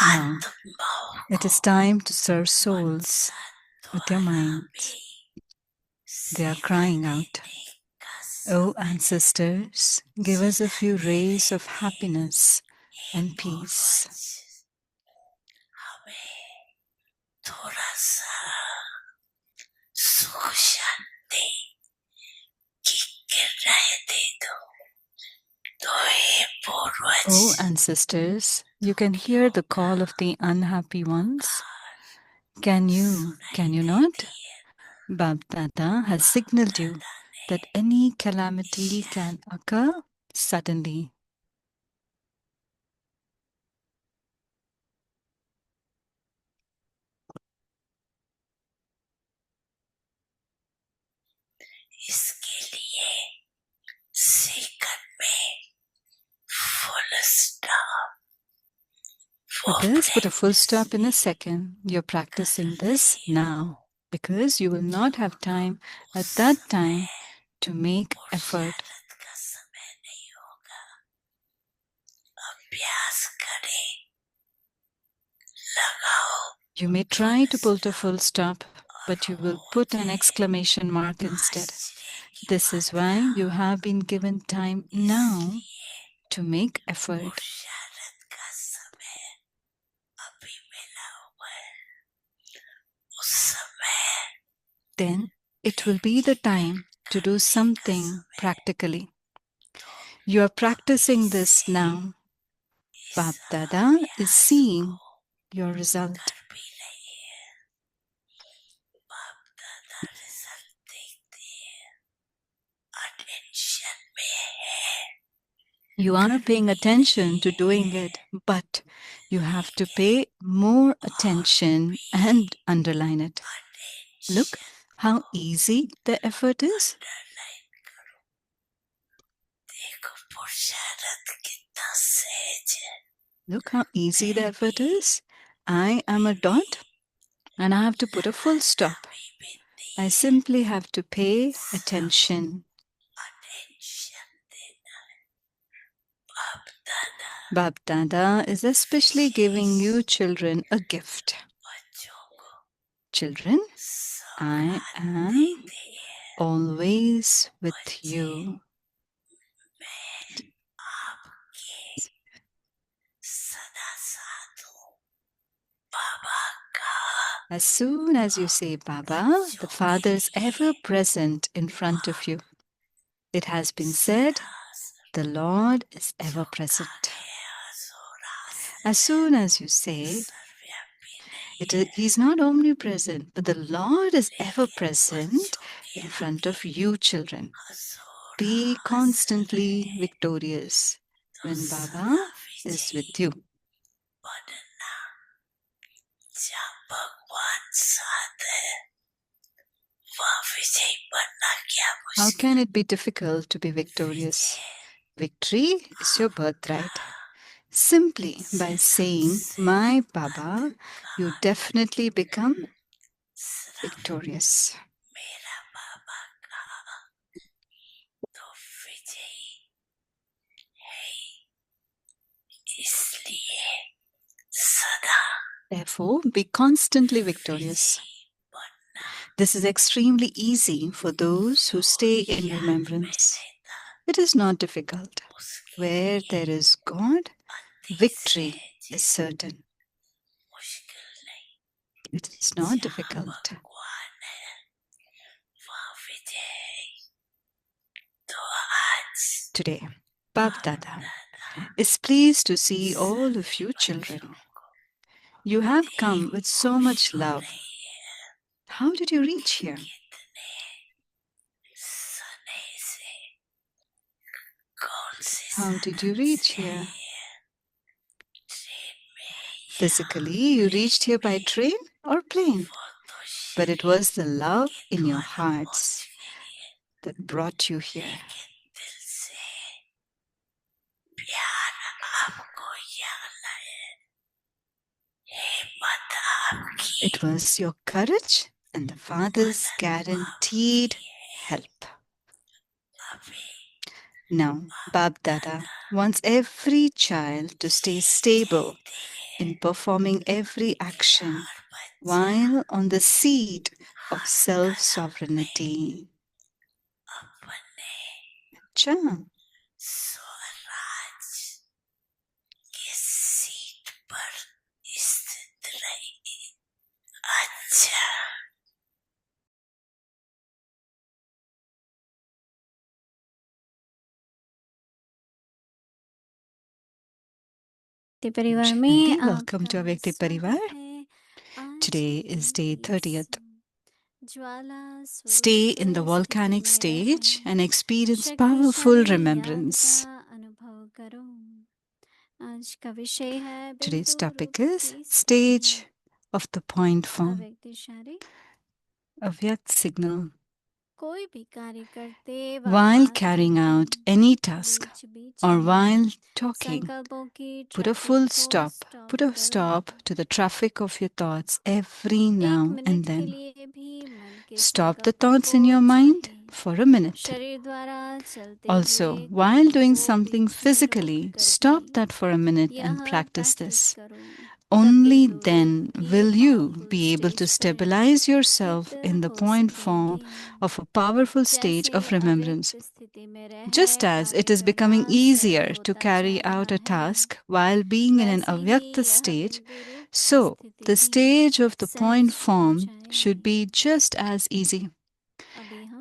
Now, it is time to serve souls with your minds. They are crying out, "Oh, ancestors, give us a few rays of happiness and peace." Oh, ancestors, you can hear the call of the unhappy ones. Can you not? Bab Dada has signaled you that any calamity can occur suddenly. For this, put a full stop in a second. You're practicing this now because you will not have time at that time to make effort. You may try to put a full stop, but you will put an exclamation mark instead. This is why you have been given time now to make effort. Then it will be the time to do something practically. You are practicing this now. Bab Dada is seeing your result. You are paying attention to doing it, but you have to pay more attention and underline it. Look how easy the effort is. Look how easy the effort is. I am a dot and I have to put a full stop. I simply have to pay attention. Bab Dada is especially giving you children a gift. Children, I am always with you. As soon as you say Baba, the Father is ever present in front of you. It has been said, the Lord is ever present. As soon as you say, He's not omnipresent, but the Lord is ever present in front of you, children. Be constantly victorious when Baba is with you. How can it be difficult to be victorious? Victory is your birthright. Simply by saying, "My Baba," you definitely become victorious. Therefore, be constantly victorious. This is extremely easy for those who stay in remembrance. It is not difficult. Where there is God, victory is certain. It is not difficult. Today, Bab Dada is pleased to see all of you children. You have come with so much love. How did you reach here? How did you reach here? Physically, you reached here by train or plane, but it was the love in your hearts that brought you here. It was your courage and the Father's guaranteed help. Now, Bab Dada wants every child to stay stable in performing every action while on the seat of self-sovereignty. अच्छा, परिवार में Shanti, welcome to Avyakti Parivar. Today is day 30th. Stay in the volcanic stage and experience powerful remembrance. Today's topic is stage of the point form, Avyakt signal. While carrying out any task or while talking, put a full stop, put a stop to the traffic of your thoughts every now and then. Stop the thoughts in your mind for a minute. Also, while doing something physically, stop that for a minute and practice this. Only then will you be able to stabilize yourself in the point form of a powerful stage of remembrance. Just as it is becoming easier to carry out a task while being in an avyakta stage, so the stage of the point form should be just as easy.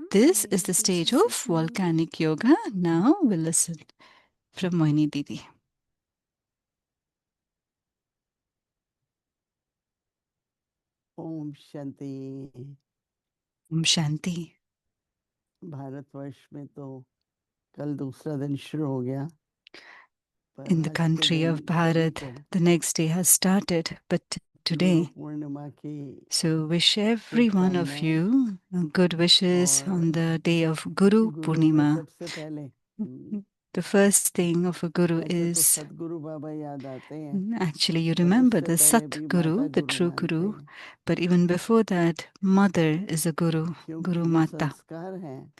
This is the stage of volcanic yoga. Now we'll listen from Moini Didi. Om Shanti. Om Shanti. Bharatvarsh में तो कल दूसरा दिन शुरू हो गया, In the country of Bharat, the next day has started, but today, पूर्णिमा की so wish every one of you good wishes on the day of Guru गुरु में Purnima. सबसे पहले The first thing of a guru वैसे तो is, सदगुरु बाबा याद आते हैं, actually you पर remember उससे the पहले Sat भी Guru, माता the गुरु true मानते Guru, हैं, but even before that, Mother is a Guru, क्योंकि Guru जो Mata, संस्कार हैं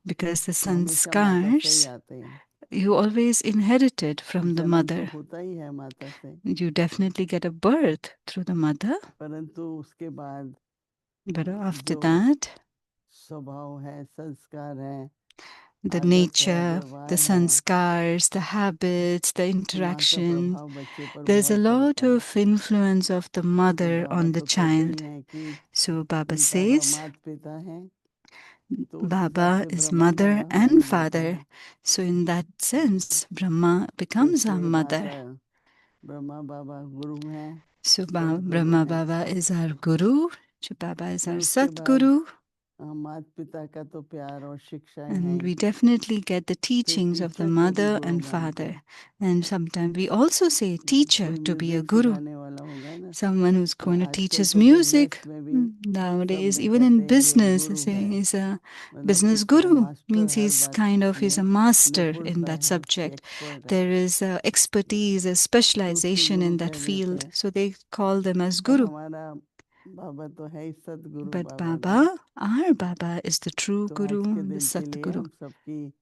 because the वो हमेशा माता से ही sanskars आते हैं। you always inherited from the जन्म तो mother. होता ही है माता से, You definitely get a birth through the mother, परंतु उसके बाद but after जो that, स्वभाव है, संस्कार है, the आदत है, nature, the व्यवहार है, sanskars, the habits, the माँ का interaction, प्रभाव बच्चे पर there's a बहुत lot पड़ता है। of influence of the तो mother बाबा on the तो कहते ही child. हैं कि So Baba बाबा says, माता पिता हैं, तो उस हिसाब Baba से is ब्रह्मा mother बाबा हमारी and माता father. है। So in that sense, Brahma becomes जैसे our mother. माता ब्रह्मा बाबा गुरु हैं, So सदगुरु Brahma हैं, Baba is our guru, so Baba is फिर our उसके बाद Satguru, माता पिता का तो प्यार और शिक्षाएं हैं and we he. definitely get the फिर teachings of the टीचर को भी mother गुरु and मानते father. हैं। And sometimes we also say teacher कोई to be a music guru, सिखाने वाला होगा ना, someone who's going to teach आजकल us तो music. बिजनेस में भी Nowadays, सब even in कहते हैं ये business, they गुरु say है, he's a मतलब business कुछ वो guru, मास्टर means हर he's बात he's a में master in निपुणता that है, subject. एक्सपर्ट है, There is expertise, a तो उसको specialization गुरु in कह that देते field. हैं। So they call them as तो guru. हमारा बाबा तो है ही सदगुरु But Baba ji. Baba, our Baba is the true तो आज guru, के the दिन के लिए Satguru. हम सबकी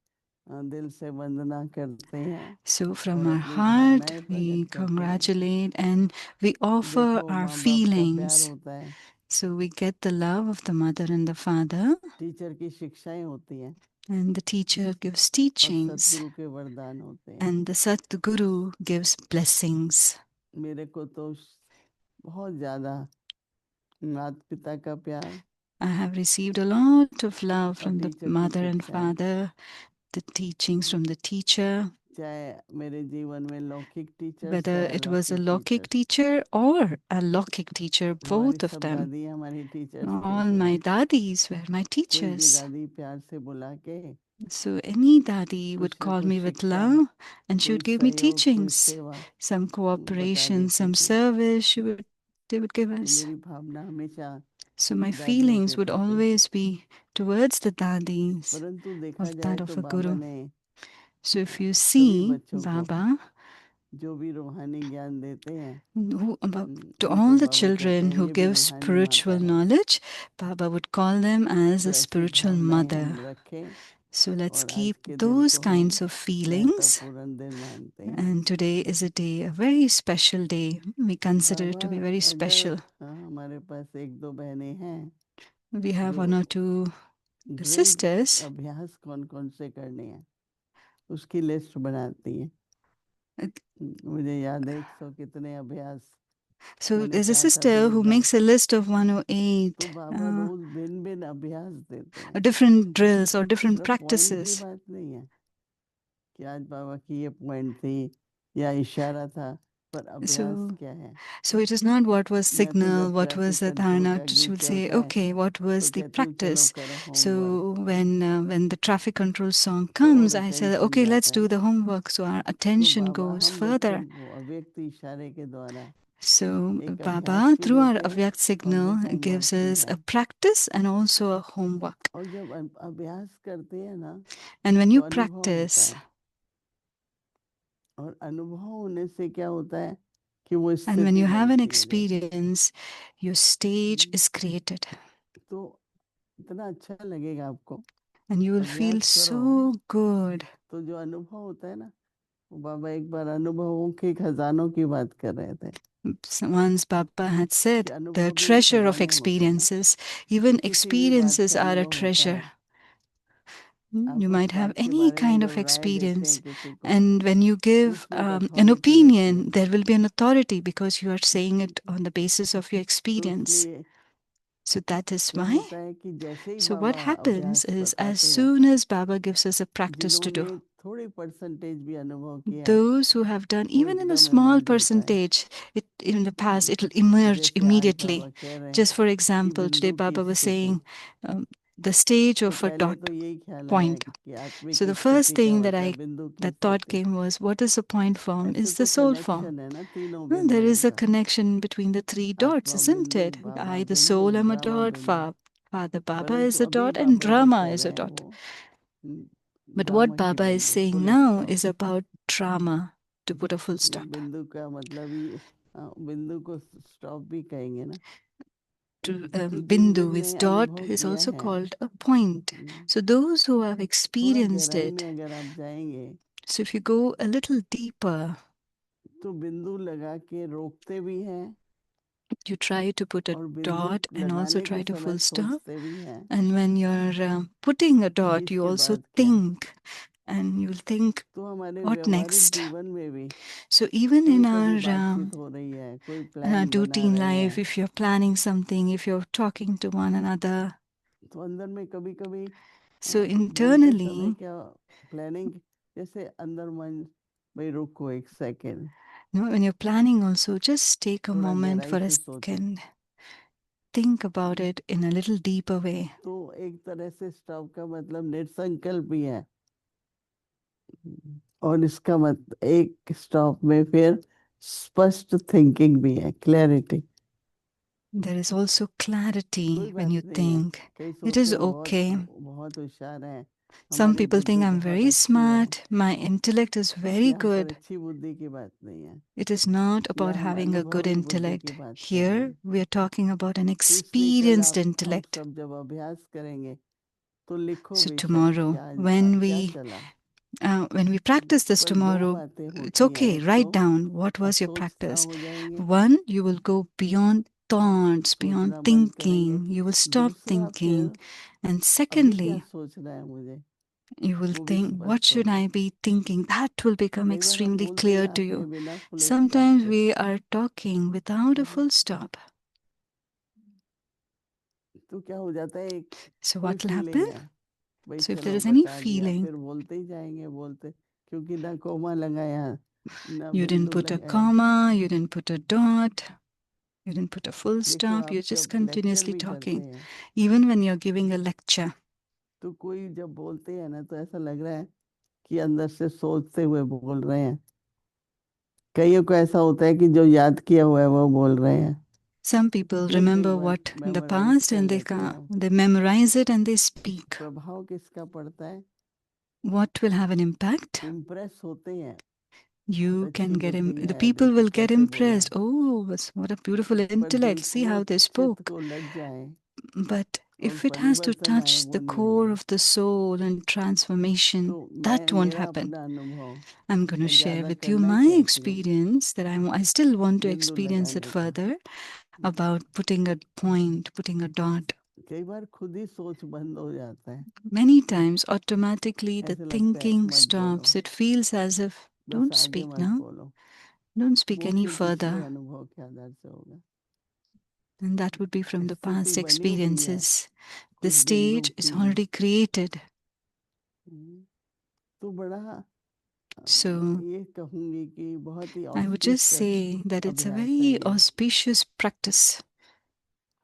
दिल से वंदना करते हैं So from और our अपनी heart, भावनाएं प्रकट we करते हैं। congratulate and we offer देखो our माँ बाप का प्यार feelings. होता है, So we get the love of the mother and the father, teacher की शिक्षाएं होती हैं and the teacher gives और teachings, सतगुरु के वरदान होते हैं। and the Satguru gives blessings. मेरे को तो बहुत ज्यादा माता पिता का प्यार I have received a lot of love और from the टीचर की mother and शिक्षाएं, father, the teachings from the teacher, चाहे मेरे जीवन में लौकिक टीचर्स whether या it was a अलौकिक Lokik teachers. teacher or a Lokik teacher, हमारी both of सब them. दादी हमारी टीचर्स All थे। my dadis were my कोई भी teachers. दादी प्यार से बुला के So any dadi would कुछ न call कुछ me with शिक्षा, love and she कोई would give me सहयोग, कोई teachings, सेवा some बता cooperation, देती some थी। service they would give तो us. मेरी भावना हमेशा So my दादियों feelings के would प्रति, always be towards the dadis परंतु देखा of जाए that तो of a बाबा guru. ने So if you सभी see बच्चों को Baba, जो भी रूहानी ज्ञान देते हैं, to उनको all the बाबा कहते children हैं who ये भी give रूहानी माता spiritual है। knowledge, Baba would call them as तो a ऐसी spiritual भावनाएं mother. हम रखें So let's और आज keep के दिन those को हम kinds of feelings. महत्वपूर्ण दिन मानते हैं। And today is a day, a very special day. We consider it to be Baba, very अगर special. हमारे पास एक दो बहनें हैं We have जो one or two drill sisters. अभ्यास कौन कौन से करने हैं उसकी लिस्ट बनाती हैं। मुझे याद है 100 कितने अभ्यास So मैंने there's a कहा था sister दिन who भर। makes a list of 108 तो बाबा रोज भिन्न भिन्न अभ्यास देते हैं। different drills or different सिर्फ पॉइंट की practices. बात नहीं है कि आज बाबा की ये पॉइंट थी या इशारा था, पर अभ्यास क्या है। So it is not what was मैं तो signal, जब what traffic was the control dharana. का She गीत would say, चलता है okay, what तो was the कहती हूँ चलो practice? करो homework. So when the traffic control song तो और comes, I say, attention okay, let's जाता do है। the homework. So our तो attention बाबा goes हम further. बच्चों को अव्यक्त इशारे के द्वारा So एक Baba, अभ्यास भी through our देते हैं Avyakt और signal, वो होमवर्क gives भी us है। a practice and also a homework. और जब अभ्यास करते हैं ना And when तो you अनुभव होता practice, है, और अनुभव होने से क्या होता है कि वो and when स्थिति you have an बनती है जैसे। experience, your stage is created. तो इतना अच्छा लगेगा आपको, And you will feel अभ्यास करो so good. तो जो अनुभव होता है ना, वो बाबा एक बार अनुभवों के खजानों की बात कर रहे थे Once Baba had कि said, the अनुभव भी treasure of खजाने होते हैं ना। experiences, even किसी भी बात experiences का are a अनुभव होता treasure. है। You आप उस might have बात के any बारे में kind जब of राय देते experience, हैं किसी को and when you तो give उसमें एक an अथॉरिटी होती opinion, है। there will be an authority because you are saying it on the basis of your तो experience. इसलिए So that is क्या why. होता है कि जैसे ही So what बाबा happens अभ्यास is, as बताते हैं, soon as Baba gives us a practice to do, जिन्होंने थोड़ी परसेंटेज भी अनुभव किया those who have done वो even in a एकदम small इमर्ज होता है। percentage, in the past, it will emerge जैसे आज immediately. बाबा कह रहे हैं Just for कि example, today बिंदु की Baba was स्थिति, saying the stage तो of a पहले dot तो यही ख्याल आया point. कि आत्मिक So the first स्थिति का thing that मतलब बिंदु की that thought स्थिति। came was, what is the point form? ऐसे Is तो the soul form. कनेक्शन है ना तीनों Well, there बिंदुओं is a का। connection between the three dots, आत्मा isn't बिंदु, it? बाबा I, the बिंदु, soul, am a drama dot. बिंदु। Father Baba परंतु is a अभी dot, and बाबा जो drama कह is रहे a हैं dot. वो But ड्रामा what की Baba is बिंदु, saying full now stop. is about drama, to put a full ये stop. बिंदु का मतलब ही बिंदु को स्टॉप भी कहेंगे ना। To तो जिन Bindu जिन ने is dot अनुभव is किया also है, called a point. So those who have थोड़ा experienced गहराई it, में अगर आप जाएंगे so if you go a little deeper, तो बिंदु लगा के रोकते भी हैं you try to put a और बिंदु dot and also लगाने try के to समय full stop. सोचते भी हैं And when you're putting a कि dot, you इसके also बाद क्या। think, and you'll think, तो हमारे what व्यवहारिक next? जीवन में भी So even कहीं in कभी our बातचीत हो रही है, कोई in our प्लान बना routine रहे life, हैं, if you're planning something, if you're talking to one another, तो अंदर में कभी कभी so बोलते समय internally, क्या प्लानिंग जैसे अंदर मन भाई रुको एक second, when you're planning also, just take a थोड़ा moment for गहराई a से सोचो। second. Think about it in a little deeper way. तो एक तरह से स्टॉप का मतलब निसंकल्प भी है, और इसका मतलब एक स्टॉप में फिर स्पष्ट थिंकिंग भी है, clarity. There is also clarity कोई when बात you नहीं है, think. कई It सोचते is हैं okay. बहुत होशियार हैं, Some हमारी people think बुद्धि I'm बहुत very अच्छी है। smart, my intellect is बस very यहाँ पर good. अच्छी बुद्धि की बात नहीं है, It is not about यहाँ हम having a good अनुभवी बुद्धि की intellect. बात कर रहे Here हैं। we are talking about an तो इसलिए कल experienced हम intellect. सब जब अभ्यास करेंगे तो लिखो So बेशक tomorrow, कि आज क्या चला। when we practice this पर दो tomorrow, बातें it's होती हैं, okay. एक Write तो down what was your असोचता practice. हो जाएंगे, One, you will go beyond thoughts, beyond सोचना बंद करेंगे। thinking. You will stop दूसरा फिर thinking. And अभी क्या secondly, सोचना है मुझे, you will वो भी think, what स्पष्ट should होगा। I be thinking? That will become कई बार हम extremely बोलते clear to जाते you. हैं बिना फुल स्टॉप Sometimes के, we are talking without a full stop. तो क्या हो जाता है, एक So कोई what will फीलिंग happen? है भाई So if there चलो is any बता दिया, feeling, फिर बोलते ही जाएंगे बोलते, क्योंकि ना कोमा लगाया ना you didn't बिंदु put a लगाया। comma, you didn't put a dot, you didn't put a full देखो stop, आप you're just जब लेक्चर continuously भी करते talking. हैं Even when you're giving a lecture, तो कोई जब बोलते हैं ना तो ऐसा लग रहा है कि अंदर से सोचते हुए बोल रहे हैं। कईयों को ऐसा होता है कि जो याद किया हुआ है वो बोल रहे हैं। some people तुरंत एक remember बार what in the memorise past कर and लेते हैं। they memorize it and they speak. प्रभाव किसका पड़ता है, What will have an impact? Impress होते हैं, You बहुत can अच्छी get बुद्धि the है, people देखो will get कैसे बोला impressed. है। Oh, what a beautiful पर intellect. जब See वो how they चित्त spoke. को लग जाए But if it has to परिवर्तन आए touch वो the नहीं core होगा। of the soul and transformation, तो that won't मेरा happen. अपना अनुभव I'm going to मैं share ज्यादा with you करना my चाहती हूँ experience that I still want to बिंदु experience it लगाने का। further about putting a point, putting a dot. कई बार खुद ही सोच बंद हो जाता है, Many times, automatically, the ऐसे लगता है thinking मत stops. बोलो, It feels as if, बस don't आगे speak मत now, बोलो। don't speak वो any फिर पिछले further. अनुभव के आधार से होगा। And that would be from the स्थिति past बनी हुई है, experiences. The कुछ बिंदु stage is की। already created. तो बड़ा So ये कहूंगी कि बहुत ही I would just auspicious say that it's a अभ्यास है very ये। auspicious practice.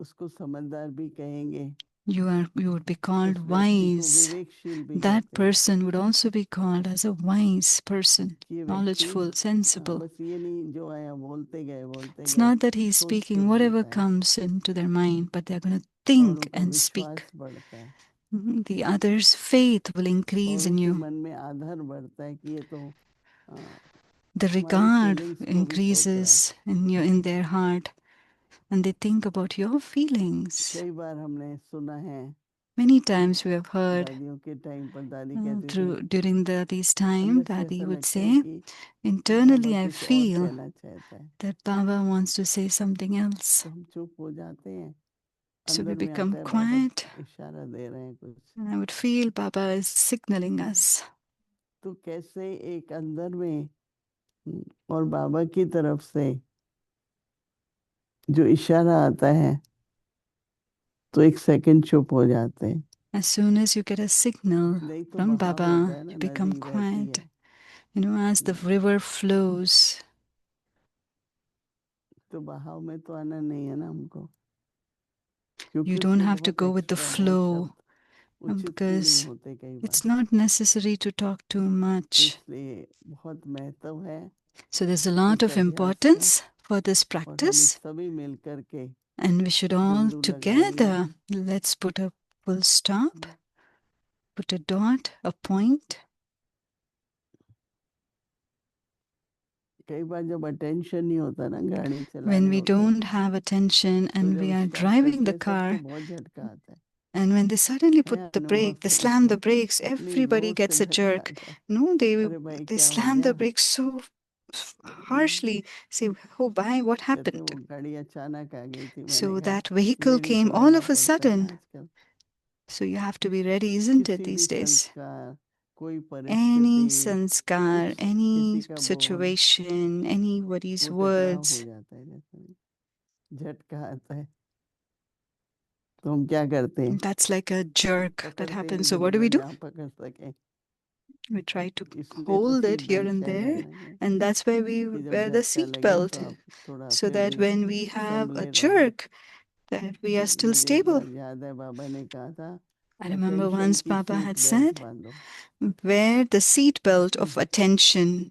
उसको समझदार भी कहेंगे, You would be उस called व्यक्ति को wise. विवेकशील भी That कहते हैं person would also be called as a wise person, कि ये व्यक्ति knowledgeful, sensible. बस ये नहीं जो आया बोलते गए It's not that he's सोच के speaking whatever बोलता है comes into their mind, but they're going to और think उनका and विश्वास speak. बढ़ता है The other's faith will और increase in उनके you. मन में आदर बढ़ता है कि ये तो The हमारी regard फीलिंग्स को भी सोच रहा है। increases in their heart, and they think about your feelings. कई बार हमने सुना है, Many times we have heard दादियों के टाइम पर दादी कहती थी during these time, अंदर से Daddy ऐसा would लगता है say, कि internally बाबा I कुछ और feel कहना चाहता है, that Baba wants to say something else. तो हम चुप हो जाते हैं, So we अंदर में become आता है बाबा quiet. इशारा दे रहे हैं कुछ। And I would feel Baba is signaling us. तो कैसे एक अंदर में और बाबा की तरफ से जो इशारा आता है तो एक सेकंड चुप हो जाते हैं। As soon as you get a signal नहीं तो from बहाव होता Baba, है ना, you become नदी बहती quiet. है You know, as the river flows, तो बहाव में तो आना नहीं है ना हमको, क्योंकि you don't उसमें have to बहुत go with the एक्स्ट्रा बहुत flow शब्द उचित भी नहीं because होते कई बार, it's not necessary to talk too तो much. इसलिए बहुत महत्व है So there's a lot इस of अभ्यास का importance for this और हम practice, सभी मिलकर के and we should all बिंदु लगाएंगे। together, let's put a full stop, put a dot, a point. कई बार जब अटेंशन नहीं होता ना गाड़ी When चलाने we वक्त, don't have attention तो and जब we are स्टॉप driving करते the हैं सबको car, बहुत झटका आता है, and when they suddenly है put the अनुभव brake, they से slam the brakes, अपनी everybody वोट से gets a झटका jerk. आता है, No, अरे भाई they क्या हो slam the गया, brakes so harshly. Say, oh, bye, what कहते happened? वो गाड़ी अचानक आ गई थी, मैंने So कहा that vehicle रेडी came तो all रहना of a पड़ता है ना sudden. आजकल। So you have to be ready, isn't it, किसी भी these days? संस्कार, कोई Any परिस्थिति, sanskar, कुछ any किसी का बोल situation, anybody's वो टकराव हो words, जाता है, जैसे झटका आता है, तो हम क्या करते हैं, that's like a jerk that पकड़ते हैं happens. So इधर what do we उधर do? जहाँ पकड़ सके, We try to इसलिए तो hold it seat here belt and कहते there, हैं ना and that's why we कि जब wear the झटका seat लगे belt, तो आप थोड़ा so फिर that भी when we have a संभले रहो। jerk, that we are still मुझे एक stable. बार याद है बाबा ने कहा था, I remember अटेंशन once की Baba seat had belt said, बांधो, wear the seat belt of attention.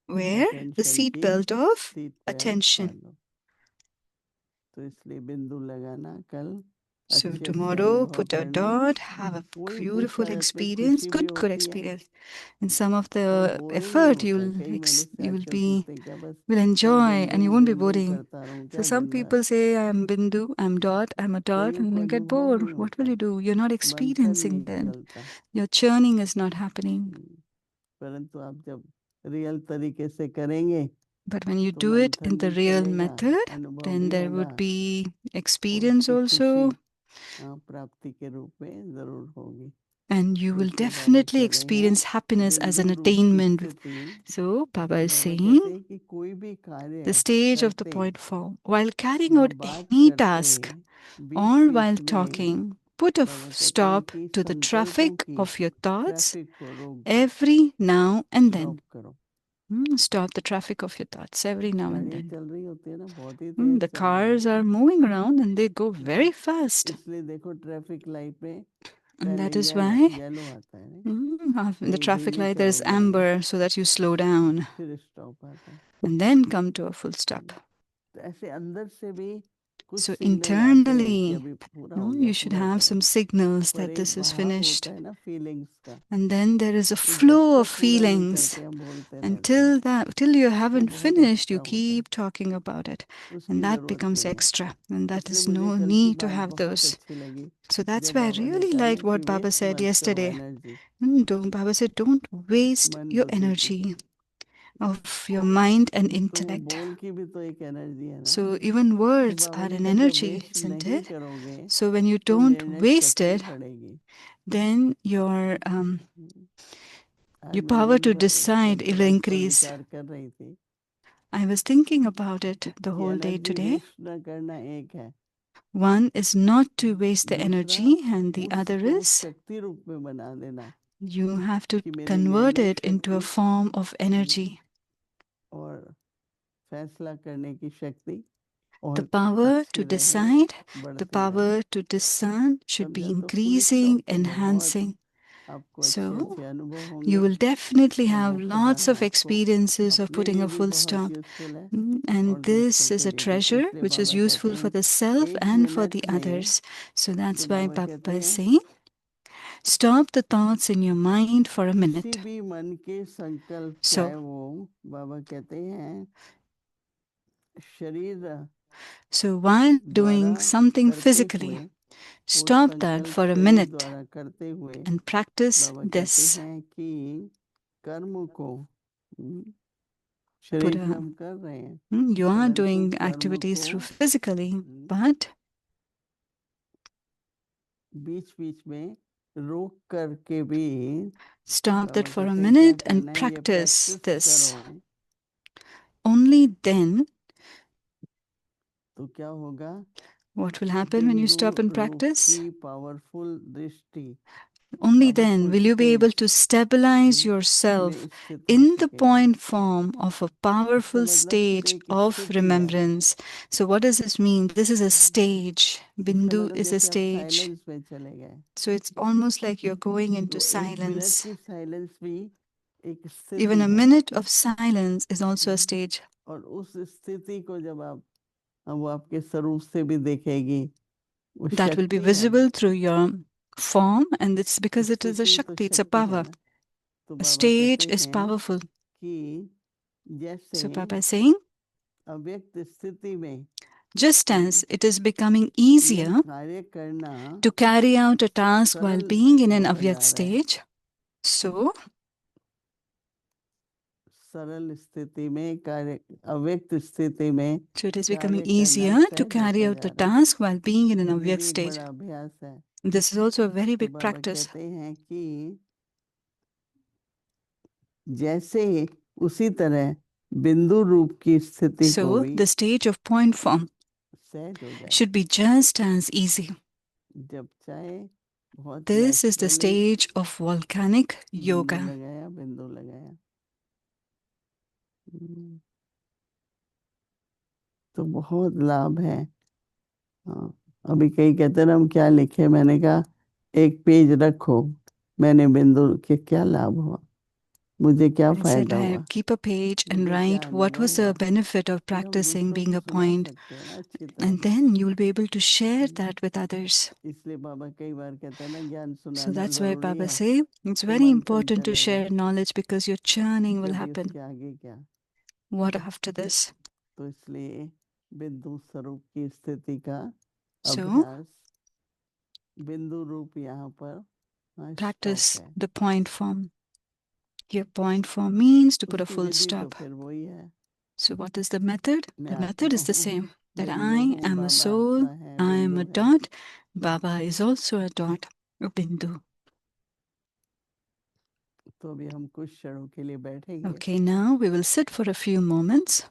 Wear the attention seat की belt of seat belt attention. बांधो। तो इसलिए बिंदु लगाना कल So अच्छे tomorrow, अनुभव put a करना। dot, have a वही beautiful उत्साह में experience, खुशी भी good होती है experience. And some of और the बोरिंग नहीं effort होता है। कई मेरे से you will आजकल be पूछते हैं क्या बस will मैं enjoy, and you won't be बिंदु boring. करता रहूं So क्या some दिन भर। people say, I'm Bindu, I'm dot, I'm a dot, कईयों and को you get अनुभव bored. नहीं What होता, will you do? You're not मंथन experiencing नहीं then. चलता। Your churning is not happening. परंतु आप जब रियल तरीके से करेंगे But when you तो do it in मंथन the भी real चलेगा, method, अनुभव then भी there होगा would be और experience उसकी also, खुशी प्राप्ति के रूप में जरूर होगी। and you तो will इसलिए बाबा definitely कह रहे हैं experience happiness as an बिंदु रूप की attainment. स्थिति। So Baba is Baba saying, कहते हैं कि कोई भी कार्य the stage of the करते point form, while carrying या out बात any करते task beach or beach while में talking, put a बाबा कहते हैं stop कि to the संकल्पों traffic की of your thoughts ट्रैफिक को रोक दो, every now and then. Stop करो। Stop the traffic of your thoughts every now and गाड़ियाँ then. चल रही होती है ना, बहुत ही तेज The चल रही cars है, are moving around and they go very fast. इसलिए देखो ट्रैफिक लाइट में And पहले that is why येलो आता है, in the नहीं traffic धीमे light there's चलोगे आगे, amber so that you slow down फिर स्टॉप आता है। and then come to a full stop. तो ऐसे अंदर से भी कुछ So सिग्नल आते हैं कि internally, अभी पूरा no, हो गया, you should पूरा have करो। some signals पर that एक this is बहाव finished. होता है ना फीलिंग्स का, And then there is a तो जब flow of तक पूरा नहीं feelings. करते हैं बोलते रहते हैं, Till you वो haven't बहुत finished, एक्स्ट्रा you होता है, keep talking about it. उसकी And that जरूरत becomes नहीं है। extra. And that इसलिए is मुझे no कल की need to बात have बहुत those. अच्छी लगी, So that's जब why I बाबा ने really कहा ना liked कि what Baba वेस्ट said मत करो yesterday. Energy Baba said, don't waste मन your बुद्धि की, energy of your mind and तो वो intellect. बोल की भी तो एक एनर्जी है ना, So even तो words बाबा are ने an कहा जब energy, वेस्ट isn't नहीं it? करोगे So when you तो don't निर्णय waste शक्ति it, बढ़ेगी। then your आज मैं power दिन to भर decide सबकी will बात पर increase. विचार कर रही थी I was thinking about it the कि whole day energy today. Waste न करना एक है, One is not to waste the दूसरा energy, and the other उसको is शक्ति रूप में बना देना you have to कि मेरी convert निर्णय it into a शक्ति form of energy. और फैसला करने की शक्ति The और power अच्छी to रहे, decide, the बढ़ती रहे। power to discern should be समझा? तो फुल increasing, स्टॉप पे बहुत enhancing. आपको अच्छे So अच्छे अनुभव you होंगे will definitely और have वो lots खजाना of आपको experiences of अपने putting लिए a भी full बहुत stop. यूजफुल है And और this दूसरों is के a लिए भी। तो treasure इसलिए which is बाबा कहते useful for हैं the self 1 and for minute the में, others. So तो that's why बाबा कहते Baba is हैं saying, stop the thoughts in your mind for a किसी minute. भी मन के संकल्प So- चाहे वो बाबा कहते हैं शरीर So while doing द्वारा something करते physically, हुए, वो stop that संकल्प for a शरीर minute द्वारा करते हुए and practice बाबा कहते this. हैं कि कर्म को Put शरीर a, से हम कर रहे हैं, you are परंतु doing कर्म activities को through physically, but बीच बीच में रोक करके भी stop that Baba for a कहते हैं क्या minute and करना है, ये practice प्रैक्टिस this. करो, Only then, तो क्या होगा, what will happen when you बिंदु stop and रूप practice? की पावरफुल दृष्टि Only then will you be able to stabilize में yourself स्थित हो in the सकेगी। point form of a powerful मतलब stage एक of स्थिति है। remembrance. So what does this mean? This is a stage. इसका Bindu मतलब is a जैसे आप stage. साइलेंस में चले गए, So it's almost like you're going into तो 1 मिनट silence. की साइलेंस भी एक स्थिति Even a है, minute of silence is also a stage. और उस स्थिति को जब आप वो आपके स्वरूप से भी देखेगी, वो That will be शक्ति है, visible through your form, and it's because it is a स्थिति तो Shakti, it's a शक्ति है power. ना। तो A बाबा stage कहते is हैं powerful. कि जैसे So Baba is saying, अव्यक्त स्थिति में just as it is becoming यह easier कार्य करना to carry out a task while सरल being in an होता avyakt जा रहा है, stage, so सरल स्थिति में कार्य, अव्यक्त स्थिति में it is कार्य becoming करना easier to सहज carry होता out the जा रहा है। task while being in an ये avyakt भी एक stage. बड़ा अभ्यास है। This is also a very तो big बाबा practice. कहते हैं कि जैसे उसी तरह बिंदु रूप की स्थिति को So भी the stage of point form सहज हो जाए, should be just as easy. जब चाहे बहुत This is the naturally stage of volcanic बिंदु yoga. लगाया, बिंदु लगाया। तो बहुत लाभ है। हाँ, अभी कई कहते हैं हम क्या लिखे, मैंने कहा एक पेज रखो, मैंने बिंदु के क्या लाभ हुआ, मुझे क्या I said, फायदा I हुआ, keep a page and मुझे क्या write what अनुभव was हुआ, the benefit of फिर हम practicing दूसरों being को a सुना point, सकते हैं ना अच्छी तरह। and then you will be able to share that with others. इसलिए बाबा कई बार कहते हैं ना ज्ञान So सुनाना that's why जरूरी Baba है, say it's तो very मंथन important to चलेगा share knowledge because your churning will कि अभी happen. इसके आगे क्या। What after this? तो इसलिए बिंदु स्वरूप की स्थिति का So अभ्यास, बिंदु रूप यहाँ पर स्टॉप practice है। the point form. Your point form means to put a उसकी full विधि तो stop. फिर वही है, So what is the method? मैं The method आत्मा is the हूँ, same. That बिंदु I हूँ, am a बाबा soul, आत्मा है, I am बिंदु a है। dot, Baba is also a dot, a bindu. तो अभी हम कुछ क्षणों के लिए बैठेंगे। Okay, now we will sit for a few moments.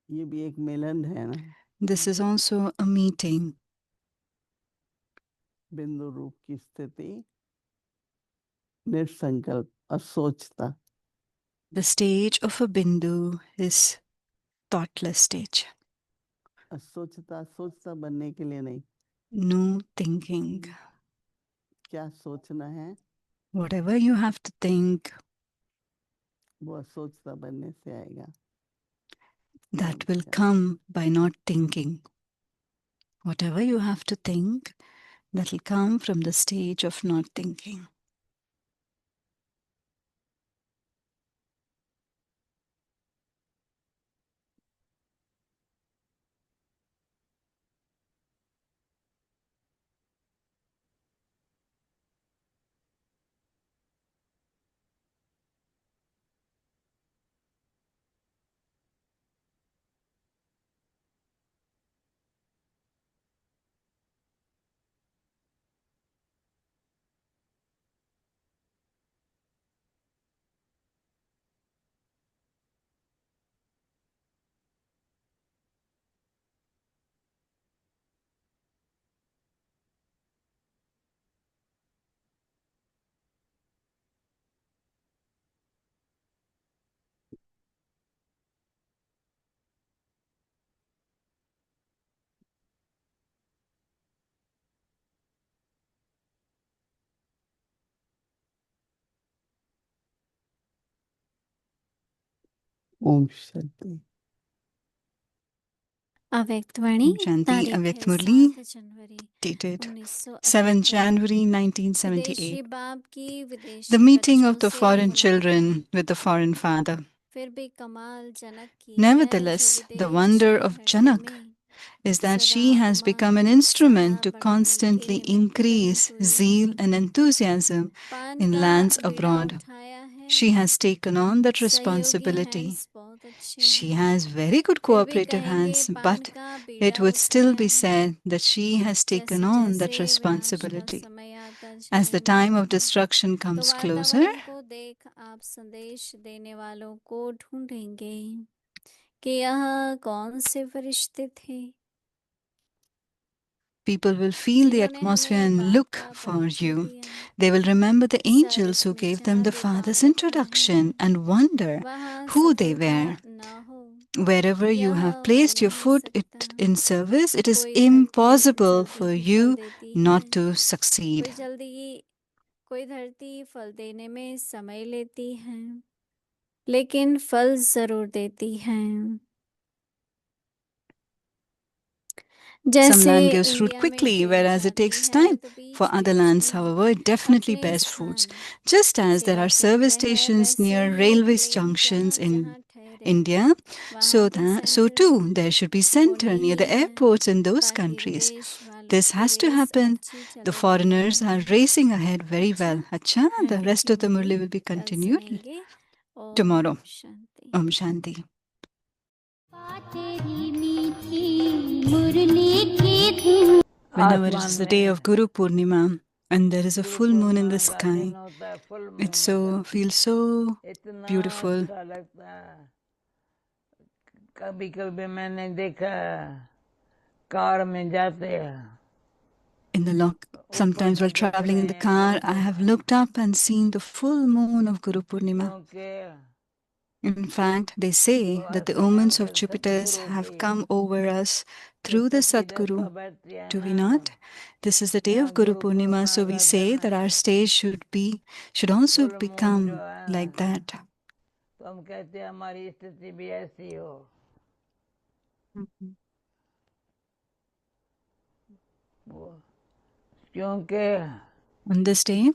ये भी एक मिलन है ना, This is also a meeting. बिंदु रूप की स्थिति, निसंकल्प, असोचता। The stage of a bindu is thoughtless stage. असोचता, सोचता बनने के लिए नहीं, No thinking. क्या सोचना है Whatever you have to think, वो असोचता बनने से आएगा। that will come by not thinking. Whatever you have to think, that will come from the stage of not thinking. Om Shanti. अव्यक्त वाणी Om Shanti, तारीख Avyakt है Murli, 7 जनवरी dated 1978 7 January विदेशी 1978. बाप की The विदेशी meeting of बच्चों the से foreign मुलाकात। children with the foreign father. फिर भी कमाल जनक की है जो Nevertheless, the wonder विदेशी of धरती Janak में is that सदा she has become an Umang instrument to उत्साह बढ़ाने constantly के निमित्त बनी increase हुई zeal है। and enthusiasm पान in का lands बीड़ा abroad. उठाया है, She has taken on that सहयोगी responsibility. हैंड्स बहुत अच्छे She हैं। has very good फिर भी cooperative कहेंगे hands, पान but का it बीड़ा would still उठाया be है। said that she has taken जैसे on that जैसे विनाश का responsibility. समय आता As the जाएगा time of destruction तो comes closer, वातावरण को देख आप संदेश देने वालों को ढूंढेंगे कि यह कौन से फरिश्ते थे people will feel the जिन्होंने atmosphere हमें and बाप look का for परिचय you. दिया। They will remember the angels who सर्ग में gave them जहाँ the भी Father's बालक हैं, introduction and wonder वहाँ who they सफलता were. न हो Wherever you यह have हो placed your नहीं foot सकता। in service, it is कोई धरती impossible जल्दी for ही फल you देती not है, to succeed. कोई धरती फल देने में समय लेती है, लेकिन फल जरूर देती है। Some जैसे land gives fruit इंडिया में quickly, पेड़ whereas it जाती takes है time. तो For बीज other lands, भेजती है however, it definitely अपने bears fruits. स्थान। Just as there सेवा are केंद्र service है stations वैसे near ही railway प्लेस junctions जहाँ in जहाँ ठहरे India, वहाँ so भी so centre too there should be center होने near the ही हैं, airports in those ताकि countries. विदेश वालों This की has to रेस happen. अच्छी The चले। foreigners are racing ahead very अच्छा, well. Acha, the आगे rest की of the Murli Murli will be कल continued सुनेंगे। ओम tomorrow. Shanti. Om Shanti. Whenever it is the day of Guru Purnima and there is a full moon in the sky, it feels so beautiful. कभी कभी मैंने देखा car में जाते हैं Sometimes while traveling in the car, I have looked up and seen the full moon of Guru Purnima. In fact, they say that the omens of Jupiters have come over us through the Sadguru. Do we not? This is the day of Guru Purnima, so we say that our stage should also become like that. तो हम कहते हैं हमारी स्थिति भी ऐसी हो। क्योंकि On this day,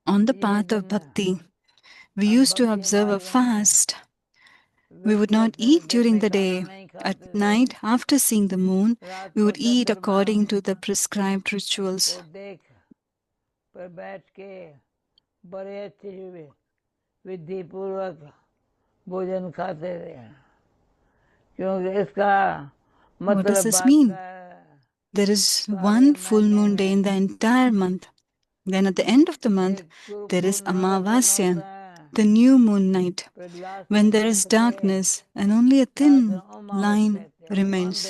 on the path of bhakti, we used to observe a fast. We would not eat during the day. At night, after seeing the moon, we would eat according to the prescribed rituals. पर बैठ के बड़े अच्छे विधि पूर्वक भोजन खाते थे, क्योंकि इसका What does मतलब this बात mean? है There is one full moon day in the entire month. Then at the end of the month, there is Amavasya, the new moon night, when there is darkness and only a thin line remains.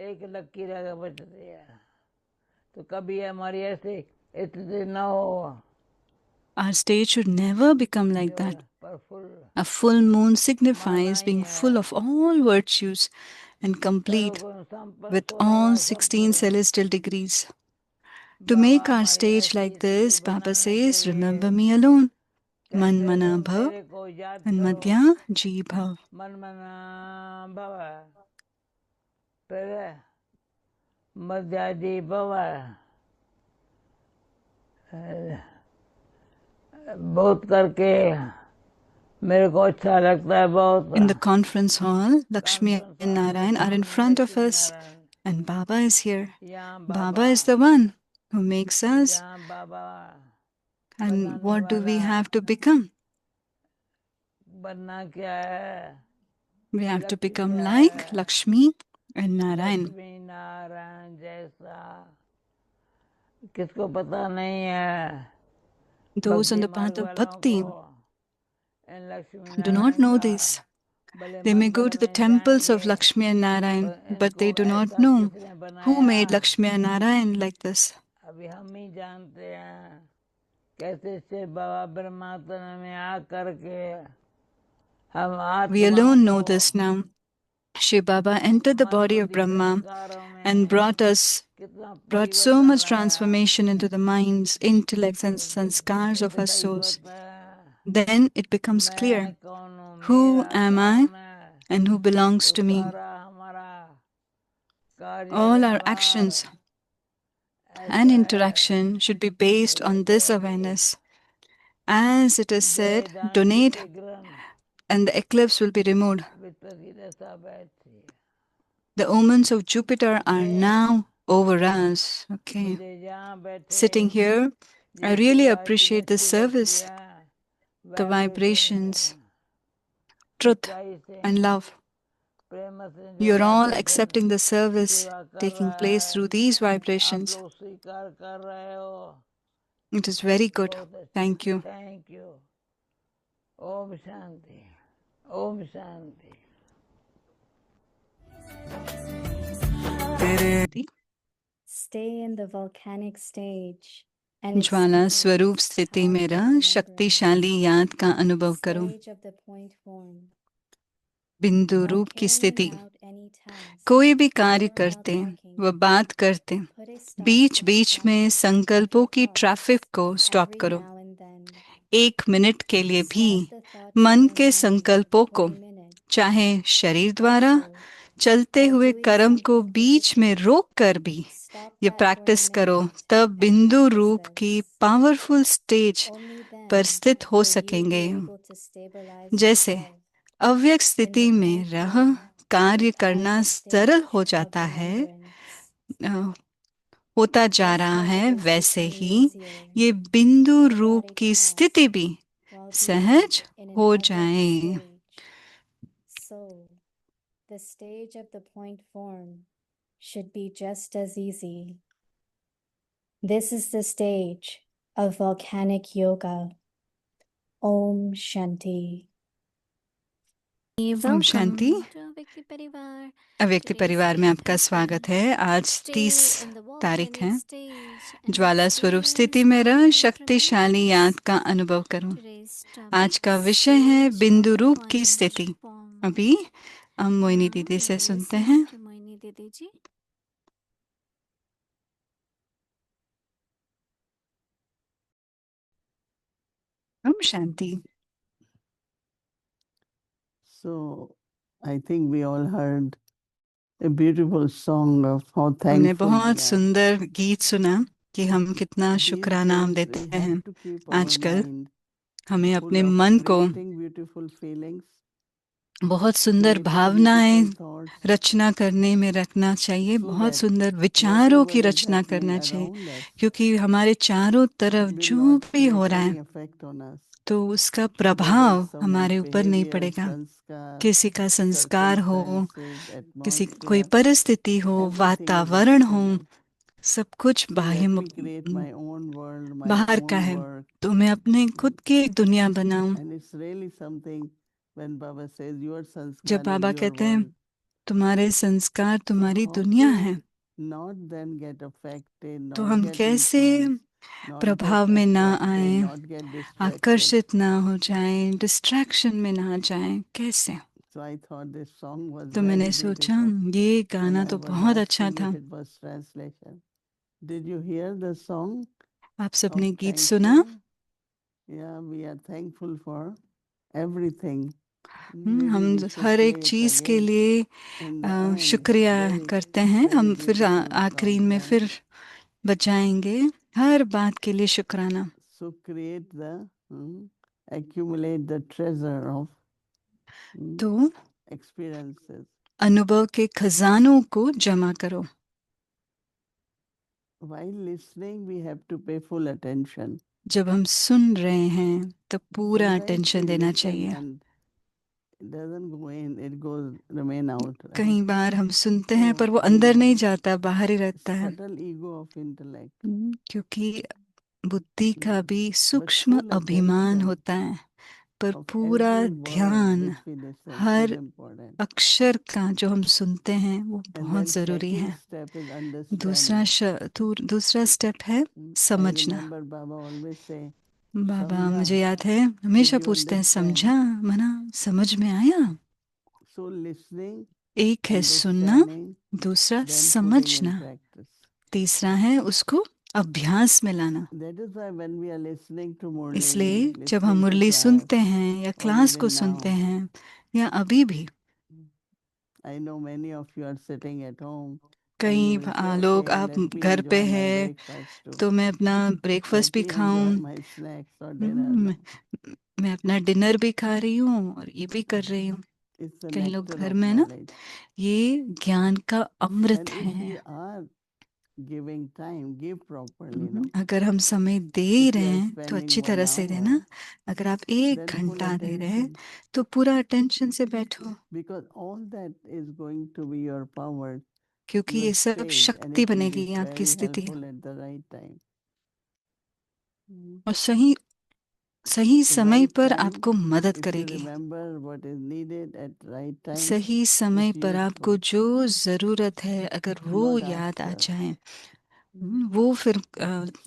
एक लकीर बचती है, तो कभी हमारी ऐसी स्थिति न हो। Our state should never become like that. A full moon signifies being full of all virtues and complete with all 16 celestial degrees. To make our stage like this, Baba says, remember me alone. मन कैसे मना तुम भव मेरे को याद and करो, madhya ji bhav. मन मना भव, फिर मध्याजी भव, बहुत करके मेरे को अच्छा लगता है बहुत। In the conference hall, Lakshmi conference and hall में Narayan are in सामने front of Lakshmi us Narayan, and Baba is here. यहाँ Baba Baba, is the one who makes us, यहाँ बाबा and बनाने what do we वाला। have to become? बनना क्या है? We have to Lakshmi become है, like Lakshmi and Narayan. Lakshmi Narayan जैसा किसको पता नहीं है। Those on भक्ति the मार्ग path of वालों को bhakti in Lakshmi do not Narayan know का this. भले They may go मंदिर to the में temples of जाएंगे, Lakshmi and Narayan, पर but they इनको do not ऐसा know किसने who बनाया made Lakshmi and Narayan like this. अभी हम ही जानते हैं। कैसे शिव बाबा ब्रह्मा तन में आ करके हम We आत्माओं alone को know this now. Shiv Baba entered the मन body of बुद्धि Brahma संस्कारों and में brought कितना so परिवर्तन much लाया। transformation into the minds, intellects, and sanskars of इससे our सही souls. पता है Then it becomes मैं clear कौन हूँ, who मेरा am I कौन है। and who belongs तो to me. सारा हमारा कार्य All our व्यवहार actions and ऐसा है। interaction should be based on this awareness. As it is said, जयदान donate जिसके ग्रहण and the eclipse will be removed. विपत्ति दशा बैठी है। The omens of Jupiter are now over us. Okay. मुझे यहाँ बैठे Sitting here, I जिसकी really वाइब्रेशन appreciate this अच्छी लगती service, है, the वाइब्रेशन vibrations, truth, सच्चाई से and love. प्रेम से जो You're all vibration accepting the service सेवा कर taking रहा place है, through these आप vibrations. लोग स्वीकार कर रहे हो। It is very good. बहुत अच्छा, Thank you. Thank you. ओम शांति, ओम शांति। Stay in the volcanic stage and ज्वाला experience स्वरूप स्थिति में रह powerful शक्तिशाली याद का अनुभव करो। stage of the point form. बिंदु While रूप की carrying स्थिति। out any task कोई भी कार्य or while करते talking, व बात करते, put a stop beach to the बीच में traffic of संकल्पों your की thoughts ट्रैफिक को स्टॉप every करो। now and then. 1 मिनट के लिए भी Stop the thought मन train के mind संकल्पों for को, a minute. चाहे शरीर द्वारा Also, चलते while हुए doing कर्म को something बीच में physically, रोक कर भी stop ये that for a प्रैक्टिस करो, minute तब and बिंदु practice रूप की this. पावरफुल स्टेज Only पर then स्थित हो will you be सकेंगे। able to stabilize जैसे yourself अव्यक्त in स्थिति the में point रह form कार्य without करना the सरल stage हो of जाता है, remembrance. अ, होता जा Just रहा as है, it is वैसे becoming ही easier ये बिंदु to रूप embody की tasks स्थिति भी while being सहज in an हो avyakt जाए। stage. So, the stage of the point form should be just as easy. This is the stage of volcanic yoga. Om Shanti. Om Shanti. अव्यक्ति परिवार में आपका स्वागत है। आज 30 तारीख है। ज्वाला स्वरूप स्थिति में रह शक्तिशाली याद का अनुभव करो। आज का विषय है बिंदु रूप की स्थिति। अभी हम मोहिनी दीदी से सुनते हैं। मोहिनी दीदी जी। Om Shanti. So I think we all heard a beautiful song of how हमने thankful बहुत we are. सुंदर गीत सुना कि हम कितना These शुक्राना हम days देते we हैं। have to keep our आजकल mind हमें full अपने of मन को creating beautiful feelings, बहुत सुंदर creating भावनाएं beautiful thoughts, रचना करने में रखना चाहिए, so बहुत that सुंदर विचारों की whatever is रचना happening करना चाहिए, around us क्योंकि हमारे चारों तरफ will जो not भी हो place रहा है any effect on us, तो उसका whether प्रभाव it's someone's हमारे ऊपर नहीं behavior, पड़ेगा। sanskar, किसी का संस्कार हो, circumstances, किसी कोई atmosphere, परिस्थिति हो, everything is वातावरण हो, external. सब कुछ So बाह्य let me create my own world, my बाहर का own है। work. तो मैं अपने खुद की एक दुनिया बनाऊं। And it's really something when Baba says your जब sanskar is बाबा your कहते हैं world. तुम्हारे संस्कार So तुम्हारी how दुनिया to है, not then get affected, तो not हम get कैसे influenced, not प्रभाव get में ना attracted, आए, not get distracted. आकर्षित ना हो जाए, डिस्ट्रैक्शन में ना जाए, कैसे। So I thought this song was तो very मैंने सोचा beautiful. ये And गाना I तो was बहुत अच्छा asking था। if it was translation. Did you hear the song आप of सबने गीत सुना? thankful? Yeah, we are thankful for everything. हम Maybe we should her say एक it चीज के again लिए in the end. शुक्रिया Very, करते हैं। very हम फिर beautiful आखिरी में song, फिर right? बचाएंगे। हर बात के लिए शुक्राना। So create the, accumulate the treasure of तो experiences. अनुभव के खजानों को जमा करो। While listening, we have to pay full attention. जब हम सुन रहे हैं तो पूरा Sometimes अटेंशन we देना listen चाहिए। and it doesn't go in, it goes remain out. Right? कई बार हम सुनते हैं So, पर वो अंदर नहीं जाता, बाहर ही रहता है। subtle ego of intellect. क्योंकि बुद्धि का भी But सूक्ष्म full अभिमान attention होता है, पर of पूरा every word ध्यान which we listen is her important. अक्षर का जो हम सुनते हैं वो And बहुत then जरूरी second है। step is दूसरा understanding. दूसरा स्टेप है I समझना। remember Baba always say, बाबा समझा, मुझे याद है हमेशा did you पूछते हैं, understand? समझा मना, समझ में आया। So listening, एक है सुनना, understanding, दूसरा then putting in समझना, practice. तीसरा है उसको अभ्यास में लाना। That is why when we are listening to Murli, इसलिए जब हम listening to मुरली class, सुनते हैं या or क्लास को even सुनते now, हैं या अभी भी, I know many of you are sitting at home and कई you will say, लोग okay, आप let me घर पे enjoy my हैं breakfast too. तो मैं अपना ब्रेकफास्ट Let भी me खाऊं, enjoy my snacks or dinner. No? मैं अपना डिनर भी खा रही हूँ और ये भी कर रही हूँ। It's the कई लोग nectar घर of में ना, knowledge. ये ज्ञान का अमृत And if है। we are giving time, give properly, no? अगर हम समय दे If रहे you are हैं तो spending अच्छी 1 तरह से देना। hour, अगर आप 1 then full घंटा दे रहे हैं attention. तो पूरा अटेंशन से बैठो, Because all that is going to be your power, क्योंकि your ये सब stage, and शक्ति it will be बनेगी आपकी very स्थिति helpful at the right time. और सही सही The समय right पर time, आपको मदद if you करेगी। remember what is needed at right time, सही समय is पर आपको useful, जो जरूरत है अगर वो not याद आ after. जाए, वो फिर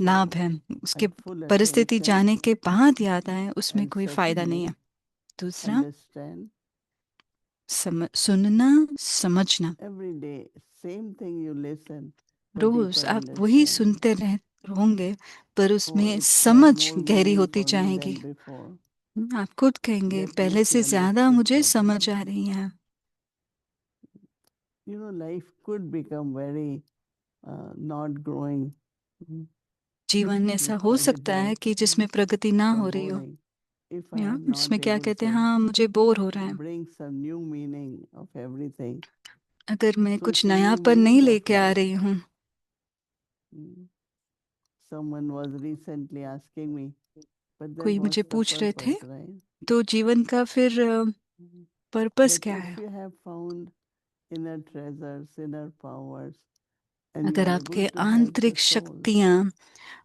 लाभ है। उसके And full परिस्थिति attention जाने के बाद याद आए उसमें and कोई फायदा नहीं है। secondly, दूसरा understand सुनना, समझना। every day, same thing you listen for rose deeper आप वही understanding. सुनते रह होंगे पर Oh, उसमें it has समझ more गहरी meaning होती for me जाएगी। than before. आप खुद कहेंगे That पहले makes से you ज्यादा understood मुझे properly. समझ आ रही है। You know, life could become very not growing. जीवन ऐसा हो Call it सकता है like कि जिसमें प्रगति ना हो रही हो, boring. If I या am not जिसमें क्या able कहते हैं, to हाँ मुझे बोर हो रहा है। bring some new meaning of everything. अगर मैं So कुछ it's a new नयापन नहीं meaning of लेके आ life. रही हूँ। Someone was recently asking me, but then कोई मुझे what's the पूछ रहे थे purpose, right? तो जीवन का फिर पर्पस But क्या if है? you have found inner treasures, inner powers, and you अगर are आपके able to help the आंतरिक soul, शक्तियाँ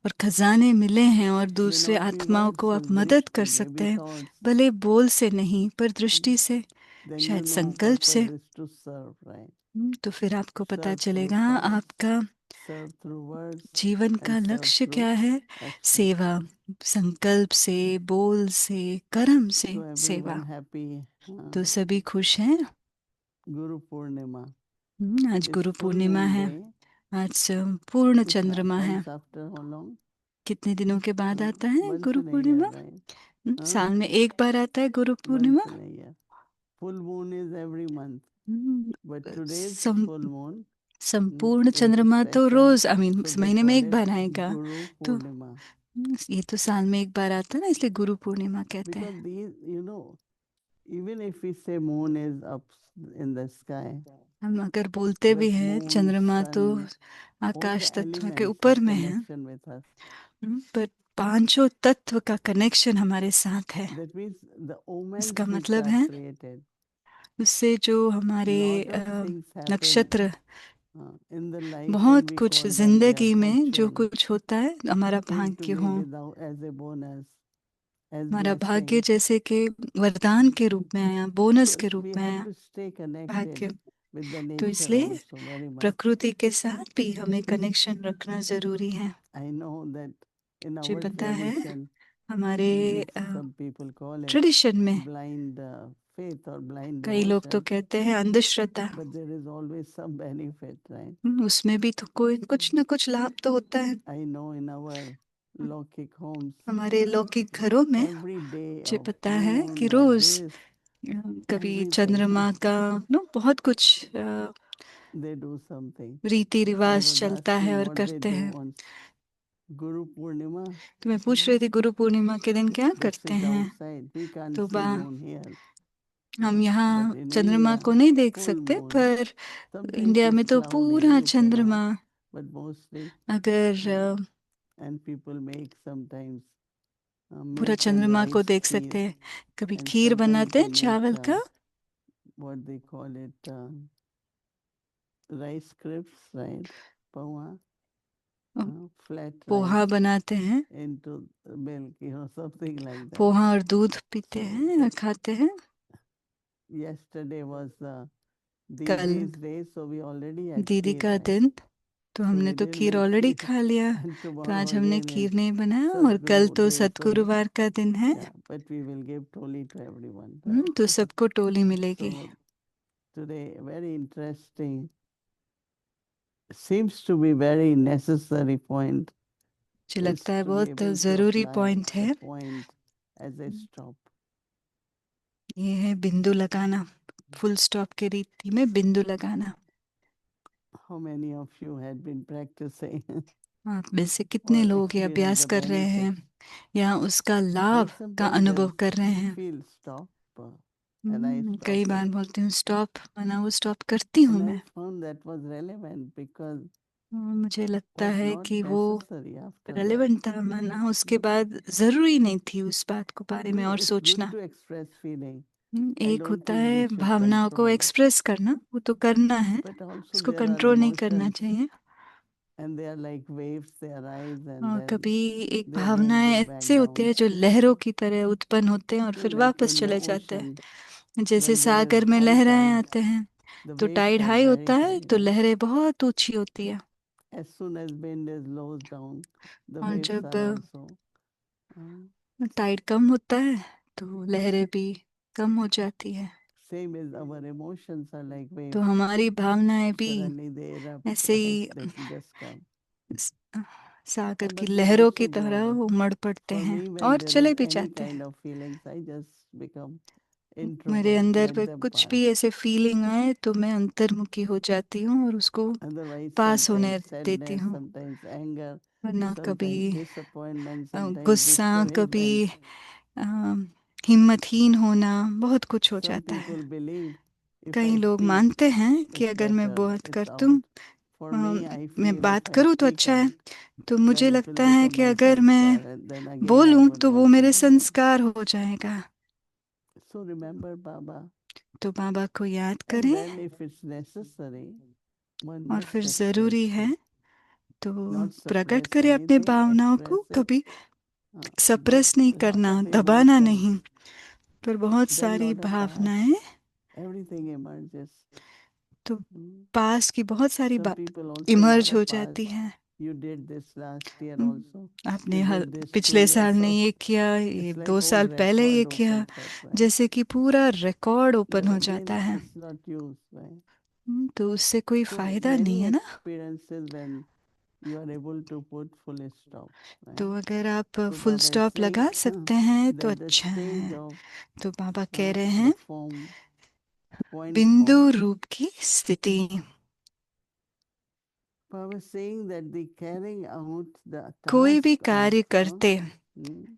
और खजाने मिले हैं और may दूसरे not be आत्माओं words को or आप मदद कर drishti, सकते maybe हैं, thoughts, भले बोल से नहीं पर दृष्टि से, then you शायद know संकल्प से, purpose is to serve, right? तो फिर आपको पता Serve through चलेगा thoughts, आपका serve through words, जीवन का and serve लक्ष्य through क्या है। action. सेवा, संकल्प से, बोल से, कर्म से So सेवा। everyone happy. तो सभी खुश हैं। Guru Purnima. आज It's Guru full Purnima moon है, day. आज पूर्ण It चंद्रमा है। happens after how long? कितने दिनों के बाद आता है Once Guru in a year, Purnima? right? साल में एक बार आता है गुरु Once Purnima. in a year. Full moon is every month. But today's some, full moon संपूर्ण is चंद्रमा तो special. रोज So they महीने में call एक it बार आएगा। Guru तो Purnima. ये तो साल में एक बार आता है ना, इसलिए गुरु पूर्णिमा कहते Because हैं। these, even if we say moon is up in the sky, हम अगर बोलते भी but हैं moon, चंद्रमा तो sun, all आकाश the तत्व के elements ऊपर have में है, connection with us. पर पांचों तत्व का कनेक्शन हमारे साथ है। That means the omens इसका which मतलब are है created. उससे जो हमारे Lot of things happen नक्षत्र, in the life and बहुत we कुछ call that they are जिंदगी में जो punctual. कुछ होता है हमारा Came to भाग्य me हो, without as a bonus, as हमारा भाग्य blessing. जैसे कि वरदान के रूप में आया, बोनस So के रूप we में have आया to stay connected भाग्य। with the तो nature इसलिए also very much. प्रकृति के साथ भी हमें कनेक्शन रखना जरूरी है। I know that in मुझे our पता है tradition, हमारे which some people call it tradition में blind faith or blind कई लोग तो devotion, कहते हैं अंधश्रद्धा, but there is always some benefit, right? उसमें भी तो कोई कुछ ना कुछ लाभ तो होता है। I know in our लौकिक homes. हमारे लौकिक घरों में Every day मुझे of पता है कि moon or रोज this, कभी everything. चंद्रमा का बहुत कुछ They do something. रीति I रिवाज was चलता है asking और what they करते do हैं। on Guru Purnima. तो मैं पूछ रही थी गुरु पूर्णिमा के दिन क्या They करते sit हैं। outside. We can't तो see moon here. हम But यहाँ in चंद्रमा India, को नहीं देख full सकते, moon. पर Sometimes इंडिया में it's तो cloudy, पूरा you चंद्रमा, cannot. But mostly, अगर and people make sometimes पूरा milk and चंद्रमा को rice देख kheer, सकते हैं। कभी and खीर sometimes बनाते they हैं make चावल का, what they call it, rice crisps, right? Poha, flat poha rice बनाते हैं। into milk, something like that. Poha और दूध पीते So हैं और खाते हैं। yesterday was कल Didi's day, so we already had दीदी kheer, का right? दिन, तो So हमने we तो didn't kheer make already kheer. खा लिया। And तो tomorrow आज हमने again खीर is नहीं बनाया, और कल Sadguru तो Day, so सतगुरुवार का दिन है। yeah, but we will give toli to everyone, right? तो सबको टोली मिलेगी। So today, very interesting, seems to be very necessary point मुझे is लगता है to be बहुत able to जरूरी apply पॉइंट है। a point as a stop. ये है बिंदु लगाना, फुल स्टॉप के रीति में बिंदु लगाना। How many of you had been practicing आप में से कितने or लोग ये experienced अभ्यास the कर रहे हैं benefit? या उसका I लाभ का sometimes अनुभव just कर रहे हैं। feel stop and I stop कई बार it. बोलती हूँ स्टॉप, वरना वो स्टॉप करती हूँ And मैं। I found that was relevant because मुझे लगता was है not कि वो necessary after that. रेलेवेंट था, माना उसके बाद जरूरी नहीं थी उस बात को बारे में और It's सोचना। good to express feeling. I एक don't होता think we है should भावनाओं को control. एक्सप्रेस करना, वो तो करना है, But also उसको there are कंट्रोल नहीं करना emotions चाहिए। and they are like waves, they arise and और then कभी एक they again भावनाएं go back ऐसे होते down. हैं जो लहरों की तरह उत्पन्न होते हैं और फिर Like वापस in the चले जाते ocean, हैं। जैसे when there is सागर में high लहरें tide, आते हैं, the तो waves tide are high very होता है high, तो right? लहरें बहुत ऊंची होती है। As soon as wind is lows down, the और waves जब are also. टाइड कम होता है तो लहरें भी कम हो जाती है। Same as our emotions are like तो waves. हमारी भावनाएं भी Suddenly they erupt, ऐसे ही right? They just come. सागर की But they लहरों also की go तरह away. उमड़ पड़ते For हैं me, when और there चले is भी any जाते हैं। kind of feelings, I just become मेरे introvert, अंदर let पे them कुछ pass. भी ऐसे फीलिंग आए तो मैं अंतर्मुखी हो जाती हूँ और उसको Otherwise, पास होने sometimes देती sadness, हूँ। sometimes anger, वरना कभी sometimes disappointment, sometimes गुस्सा, कभी discouragement. हिम्मतहीन होना, बहुत कुछ हो Some जाता है। people believe if कई I लोग speak, मानते हैं कि it's अगर मैं better, बात it's करती हूँ, out. For me, I मैं feel बात if I करूँ तो speak अच्छा है। out, तो then मुझे it will लगता है become कि my अगर मैं sanskar, and then again I बोलूं would तो वो want to मेरे do it. संस्कार हो जाएगा। So remember Baba, तो बाबा को याद and करें, then if it's necessary, one और must फिर express जरूरी है it. तो Not प्रकट suppress करें अपने anything, भावनाओं को, express it, कभी but सप्रेस नहीं lot करना, of दबाना emotions, नहीं। पर बहुत then सारी lot of past, भावनाएं, everything emerges. तो पास की बहुत सारी Some बात people also इमर्ज lot हो of past. जाती है। You did this last year hmm, also. आपने You did this 2 पिछले years साल ने also. ये किया, ये It's like 2 whole साल पहले ये record किया, opens up, right? जैसे कि पूरा रिकॉर्ड ओपन But हो again, जाता है। it's not used, right? तो उससे कोई So फायदा नहीं many है ना। experiences when you are able to put full stop, तो right? अगर आप So full Baba is stop लगा saying सकते हैं तो that the अच्छा stage है। of तो बाबा कह रहे हैं the form, point बिंदु form. रूप की स्थिति। Baba is saying that the carrying out the कोई भी task कार्य of करते,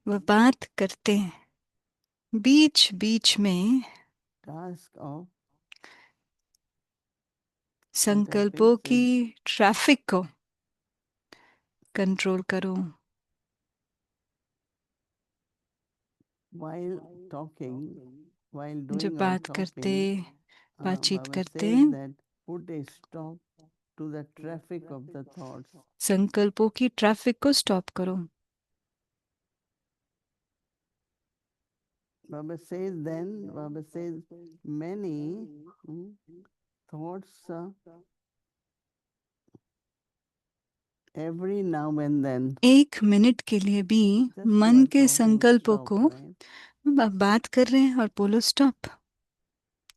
वह बात करते, बीच बीच में task of संकल्पों की ट्रैफिक को कंट्रोल करो। while talking, while जब doing our बात करते, talking, बातचीत Baba करते, says that put a stop to the traffic of the thoughts. संकल्पों की ट्रैफिक को स्टॉप करो। Baba says many thoughts every now and then. 1 minute के लिए भी Just मन you are के talking, संकल्पों stop, को, right? आप बात कर रहे हैं और बोलो स्टॉप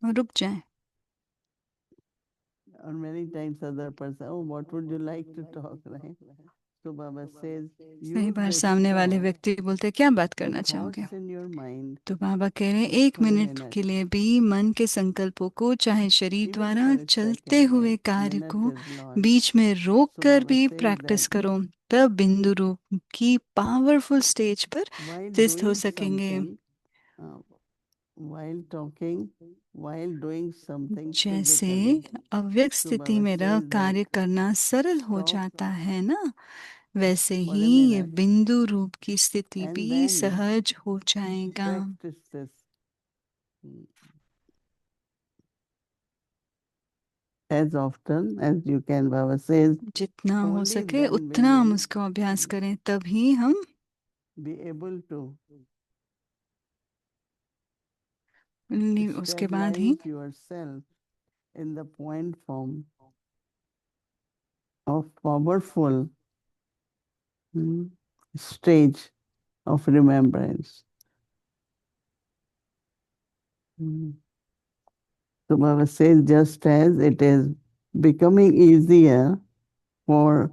और रुक जाएं। Or many times other person, oh, what would you like to talk, right? So Baba says, कई use बार this सामने वाले thought, व्यक्ति बोलते क्या बात the करना चाहोगे, thoughts in your mind तो बाबा कह रहे हैं just 1 for a minute minute, के लिए भी मन के संकल्पों को चाहे शरीर even द्वारा for a चलते second, हुए right? कार्य Minute को is lost. बीच में रोक So कर Baba भी says प्रैक्टिस that करो, तब बिंदु रूप की पावरफुल स्टेज पर while स्थित हो doing सकेंगे। something, uh, while talking, while doing something जैसे physically, अव्यक्त so स्थिति Baba में रह says कार्य that करना सरल हो stop जाता है ना, वैसे for ही a ये minute बिंदु रूप की स्थिति and भी then सहज हो जाएगा। practice this mm, as often as you can. Baba says, जितना हो only सके then will उतना हम you उसका अभ्यास करें, तभी हम be able to उसके बाद ही stabilize yourself in the point form of powerful stage of remembrance. So Baba says, just as it is becoming easier for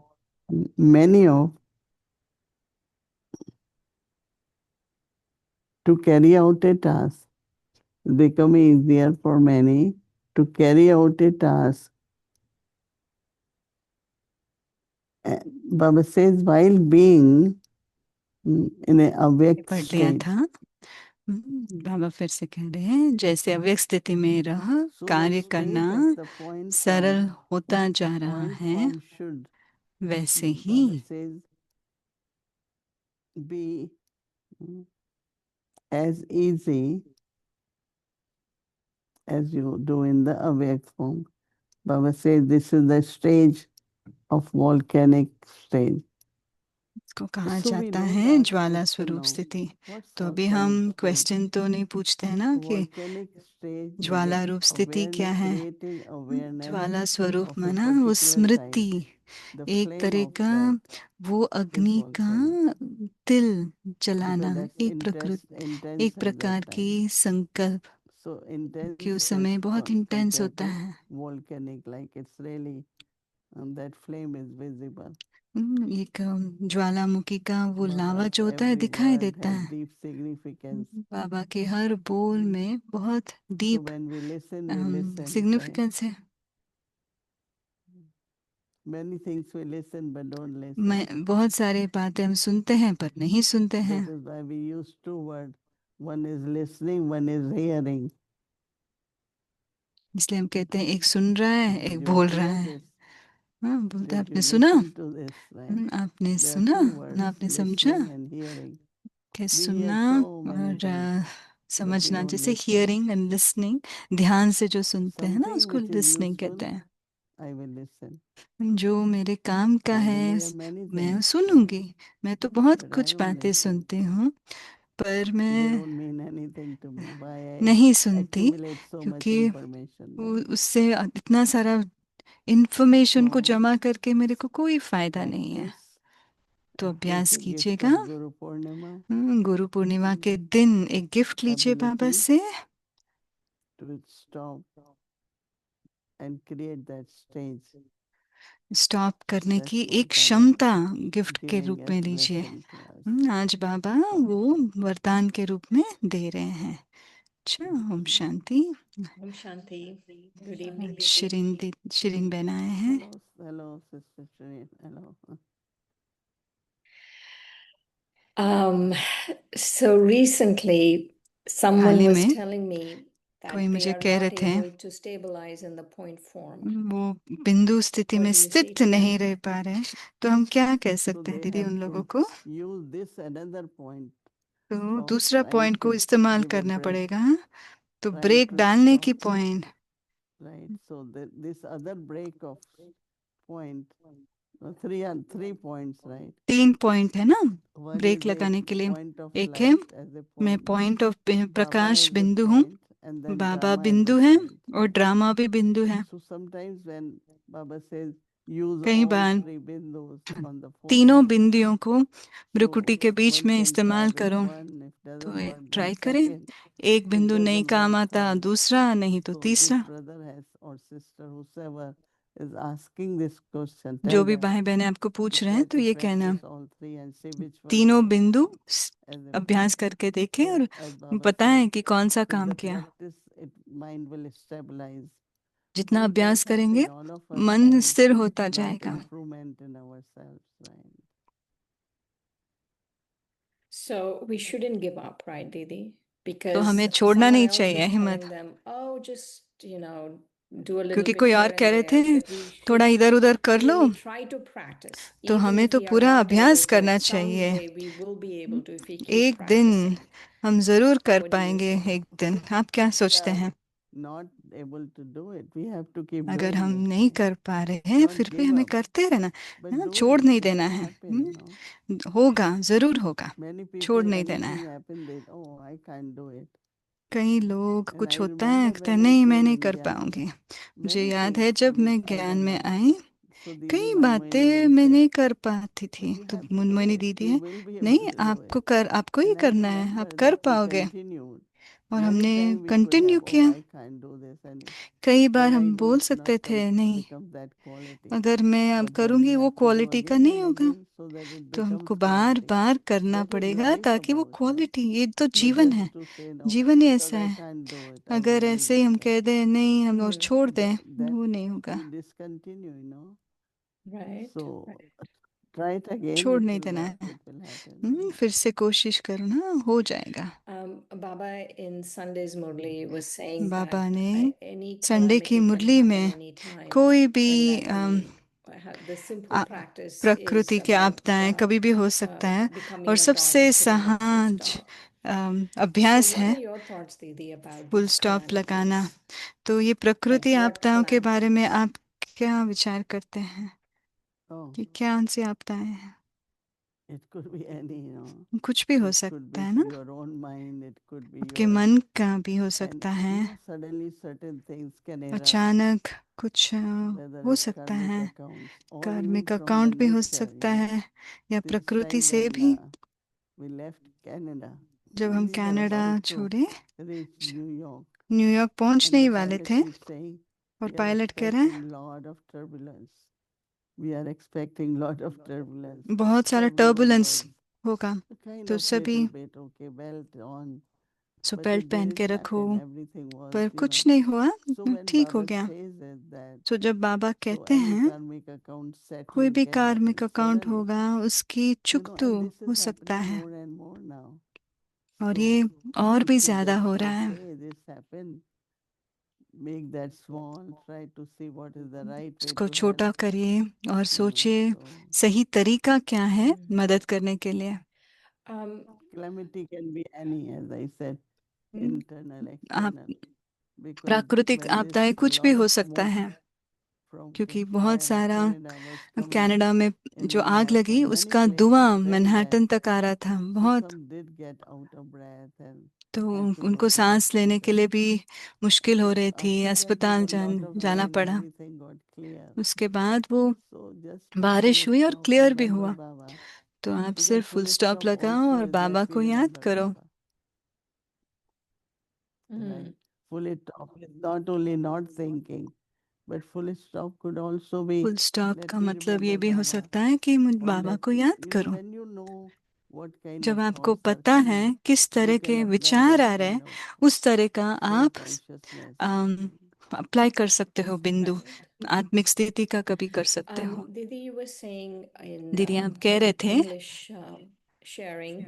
many of to carry out a task, becoming easier for many to carry out a task. Baba says, while being in an awake पढ़ लिया state, था। बाबा फिर से कह रहे हैं, जैसे अव्यक्त स्थिति में रह so कार्य the करना state at the point सरल form, होता जा रहा point है, form should, वैसे ही Baba says, be as easy as you do in the awake form. Baba says this is the stage of volcanic stage. इसको कहा So we जाता don't है ask ज्वाला question स्वरूप now. स्थिति। What's तो अभी volcanic हम stage? क्वेश्चन तो नहीं पूछते हैं ना कि Volcanic stage is Jwala a रूप स्थिति क्या है। creating awareness ज्वाला स्वरूप of a माना वो particular स्मृति, type. The एक flame तरह of का that वो is अग्नि का volcanic तिल because जलाना, that's एक intense एक at प्रकार that की time. संकल्प So intense कि उस as समय बहुत इंटेंस compared होता to है। volcanic, like it's really that flame is visible. एक ज्वालामुखी का वो लावा Baba's जो होता है every दिखाई word देता has है। deep significance. बाबा के हर बोल में बहुत So deep when we listen, right? Significance है। Many things we listen but don't listen. मैं बहुत सारे बातें हम सुनते हैं पर नहीं सुनते हैं। That is why we use two words. One is listening, one is hearing. इसलिए हम कहते हैं एक सुन रहा है, एक You बोल रहा hear है। this, हाँ, बोलते हैं if you आपने सुना, listen to this, right? आपने There are सुना two words, ना, आपने समझा। listening and hearing. कि We सुनना hear so many और things, but we समझना, don't जैसे listen. हियरिंग एंड लिसनिंग, ध्यान से जो सुनते हैं ना Something उसको which is लिसनिंग useful, कहते हैं। I will listen. जो मेरे काम का I will है hear many मैं things, सुनूंगी। मैं तो बहुत but I कुछ don't बातें listen. सुनती हूँ पर They मैं don't mean anything to me. Why I नहीं सुनती, accumulate so much क्योंकि information, right? उससे इतना सारा इंफॉर्मेशन को So जमा करके मेरे को कोई फायदा नहीं है। practice. तो Take अभ्यास a gift कीजिएगा। of Guru Purnima, Guru Purnima के दिन एक गिफ्ट लीजिए बाबा ability से, to stop and create that stage, stop करने that's की what एक Baba क्षमता गिफ्ट के giving रूप as में लीजिए। blessing to us. आज बाबा वो वरदान के रूप में दे रहे हैं। अच्छा, Om Shanti. Om Shanti. Good evening, Didi. Shirin बहन आए हैं। Hello, hello, Sister Shireen. Hello. So recently, someone hall he was में telling me कोई that they मुझे are कह not रहे थे able to stabilize in the point form. वो बिंदु स्थिति What में do you say स्थित to नहीं them? रह पा रहे हैं, तो हम क्या कह So सकते हैं they दीदी have उन लोगों to को। use this another point तो of दूसरा trying पॉइंट को to इस्तेमाल give a करना break, पड़ेगा। तो trying ब्रेक to डालने की stop, point, right? So this other break of point, three points, right? 3 point है ना One ब्रेक is a लगाने के लिए। point of एक है light as a मैं point. Point of Baba Prakash as a बिंदु हूँ, point, and then Baba drama as a बिंदु है point, और right? ड्रामा भी बिंदु है। So sometimes when Baba says use कई all bar three bindus on the तीनों forehead, बिंदियों को भ्रुकुटी so के बीच one में can try इस्तेमाल with करो। one. If तो doesn't work, then ट्राई करें, second. एक If बिंदु नहीं doesn't काम work, आता third. दूसरा, नहीं तो So this तीसरा। brother has or sister, whosoever is asking this question, जो tell भी them भाई बहनें आपको to पूछ रहे try हैं तो to ये कहना, practice all three and see which one तीनों works बिंदु as a अभ्यास करके देखें और So, as Baba बताएं said, कि कौन सा with काम the किया। practice, mind will stabilize. जितना We अभ्यास both have करेंगे been, all of us मन have स्थिर होता want जाएगा। improvement in ourselves, right? So we shouldn't give up, right, Didi? तो Because हमें छोड़ना someone नहीं else चाहिए is हिम्मत, telling them, oh, just, do a little क्योंकि bit कोई और here कह and रहे there. थे But we थोड़ा should इधर उधर कर लो, really try to practice. तो Even हमें if तो we are पूरा not अभ्यास able to, करना चाहिए। someday we will be able to if we keep एक दिन practicing. हम जरूर कर What do you पाएंगे, say? एक दिन। आप क्या सोचते We हैं? are not able to do it. We have to keep अगर doing हम it. नहीं कर पा रहे हैं Not फिर भी give हमें up, करते रहना but है ना, do छोड़ it. नहीं It देना will है। happen, no? होगा, जरूर होगा, Many छोड़ people, नहीं देना anything है। happen, they, oh, I can't do it. कई लोग And कुछ I होता है, remember कहते हैं when I नहीं मैं came नहीं in कर Gyan, पाऊंगी। मुझे many याद things है जब मैं I ज्ञान don't में know. आई, So Didi कई Manmohini बातें will मैं say, नहीं कर पाती थी, you तो have to do मुनमोहिनी it. दीदी You है, will be able नहीं to do आपको it. आपको ही And I करना है, आप remember कर that we पाओगे। continued. और Many हमने times we could continue have, oh, किया। I can't do this. And कई बार when I हम do, बोल it's not सकते थे नहीं, become that quality. अगर मैं अब But then we करूंगी वो have to do क्वालिटी का again नहीं and होगा, again so that it तो becomes हमको बार quality. बार करना That is पड़ेगा life ताकि वो about, no? क्वालिटी, ये तो But जीवन just है, to say no, जीवन ही because ऐसा I है। can't do it, I अगर really ऐसे ही हम will कह दें नहीं हम और Hmm. छोड़ दें, that वो नहीं होगा, will discontinue, you know. Right. So try it again, छोड़ it नहीं will देना work, है। it will happen. फिर से कोशिश करना, हो जाएगा। Baba in Sunday's Murli was saying that बाबा ने any संडे की calamity can मुरली happen में anytime, कोई भी and that the simple practice is प्रकृति के about आपदाएं कभी भी हो सकता है, और becoming a सबसे dog and putting a full सहज stop. So अभ्यास what है are your thoughts, Didi, about full these stop लगाना। calamities? तो ये प्रकृति Like what आपदाओं के बारे में calamities? आप क्या विचार करते हैं Oh, कि क्या उनसे आपदाएं हैं? it could be any, you know. कुछ भी हो It could सकता be है ना, your own mind, it could be आपके your, मन का भी हो and सकता you है, know, suddenly certain things can erupt, अचानक कुछ whether हो it's सकता karmic है, accounts or even कार्मिक from the अकाउंट भी हो nature, सकता you know. है, या This प्रकृति time से when भी। we left Canada, जब हम we were Canada about to छोड़े, reach New York, न्यूयॉर्क पहुंचने and ही the वाले pilot थे, keeps saying, और we are पायलट कह रहे हैं expecting lot of turbulence. We are expecting lot of turbulence. बहुत सारा Everyone टर्बुलेंस was होगा, a kind तो of सभी little bit, okay, belt on. So But belt it पहन के didn't रखो, happen. Everything was, पर you कुछ know. नहीं हुआ, So when ठीक हो Baba गया। says it, that तो जब बाबा so कहते any हैं karmic account कोई settling भी can कार्मिक happen अकाउंट suddenly, होगा, उसकी you know, चुकतू and this हो is सकता happening है, more and more now. और So ये और we भी should ज्यादा just हो say, रहा है। okay, this happened. Make that small. Try to see what is the right way उसको to छोटा help. करिए और सोचिए So सही तरीका क्या है मदद करने के लिए। calamity can be any, as I said, internal, आप external. Because प्राकृतिक when this आपदाएं a कुछ भी lot हो of सकता smoke है, from क्योंकि the बहुत fire in सारा Canada was coming कनाडा में in जो New आग York लगी and many उसका places धुआं very मैनहट्टन bad. तक आ रहा था, So बहुत। some did get out of breath and तो had to go उनको to सांस लेने के hospital. लिए भी मुश्किल हो But रही थी, after that, अस्पताल with a lot of जाना rain, पड़ा। everything got clear. उसके बाद वो So just put full बारिश हुई और stop. क्लियर भी Remember हुआ। Baba. तो आप Because सिर्फ फुल full स्टॉप stop लगाओ also और is बाबा like को we याद remember करो। Baba. Right? Full stop is not only not thinking, but full stop could also be full stop let का me मतलब ये remember भी हो Baba. सकता है कि मुझ Or बाबा let, को याद you know, करो। when you know what kind जब of आपको thoughts are पता है coming, किस तरह you के can apply विचार that आ रहे हैं, kind of उस तरह का full आप consciousness. अप्लाई कर सकते हो, बिंदु आत्मिक स्थिति का कभी कर सकते हो। Didi, you were saying in दीदी आप कह रहे थे, English sharing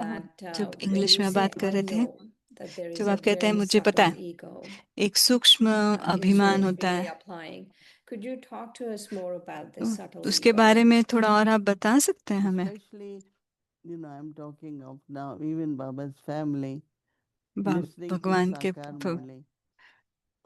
that जब when इंग्लिश you में say बात कर I रहे थे, know, that there is जब a आप कहते हैं very मुझे पता subtle है, ego एक सूक्ष्म is अभिमान होता really है, applying. Could you talk to us more about this subtle उसके ego? बारे में थोड़ा और आप बता सकते हैं हमें? Especially, you know, I'm talking of now even Baba's family listening to भगवान के Sakar Murli.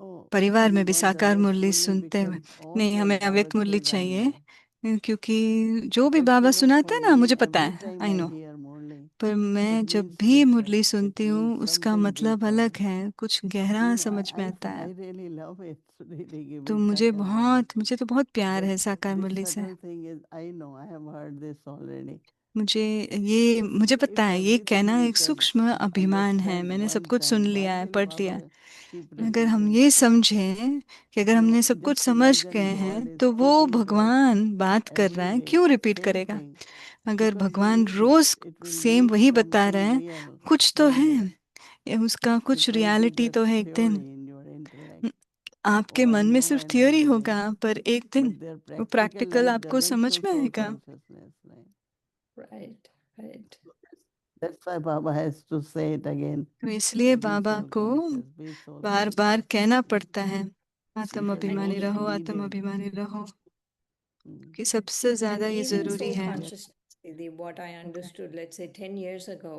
Oh, परिवार we में भी want साकार Avyakt मुरली Murli सुनते हुए, because all नहीं what हमें Baba अव्यक्त मुरली says I चाहिए, know. क्योंकि जो भी But बाबा you know, सुनाते for हैं ना me, मुझे पता every है, time I I know, hear Murli, पर मैं it जब means भी different. मुरली It सुनती हूँ means उसका something मतलब deeper. अलग है, कुछ गहरा You know, समझ में आता है। I really love it, really तो giving मुझे Sakar Murli. तो बहुत प्यार But है साकार this मुरली से। subtle thing is, I know, I have heard this already. मुझे पता है ये कहना एक सूक्ष्म अभिमान है, मैंने सब कुछ सुन लिया है, पढ़ लिया है। अगर हम ये समझें कि अगर हमने सब कुछ समझ गए हैं तो वो भगवान बात कर रहा है, क्यों रिपीट करेगा? अगर भगवान रोज सेम वही बता रहे हैं, कुछ तो है, उसका कुछ रियलिटी तो है एक दिन। आपके मन में सिर्फ थियोरी होगा, पर एक दिन वो प्रैक्टिकल आपको समझ में आएगा। Right, right. That's why Baba has to say it again. तो इसलिए Be बाबा soul को conscious, be soul bar conscious. बार कहना पड़ता है, आत्म Because अभिमानी most रहो, needed. आत्म अभिमानी रहो, Mm. कि सबसे ज्यादा ये Even जरूरी soul है। consciousness, what I understood, let's say 10 years ago,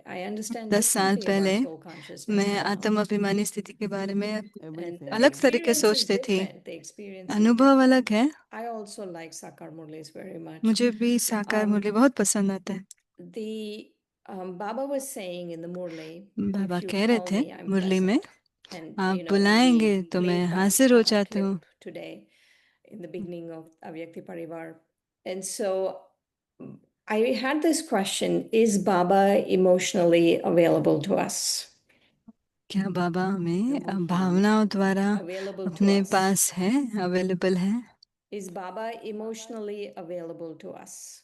I understand 10 साल differently पहले about soul consciousness मैं now. आत्म अभिमानी स्थिति के बारे में And Everything. the अलग तरीके experience is सोचती थी, different. The experience is अनुभव different. अलग है। I also like Sakar Murlis very much. मुझे भी साकार मुरली बहुत पसंद आता है। The Baba was saying in the Murli, Baba if you कह रहे call थे me, I'm मुरली में, present. And आप you know, बुलाएंगे we तो मैं played that हाजिर हो जाती हूँ। clip today in the beginning of Avyakti Parivar. And so I had this question, is Baba emotionally available to us? क्या बाबा हमें Emotionally. भावनाओं द्वारा Available to अपने us. पास है, अवेलेबल है? Is Baba emotionally available to us?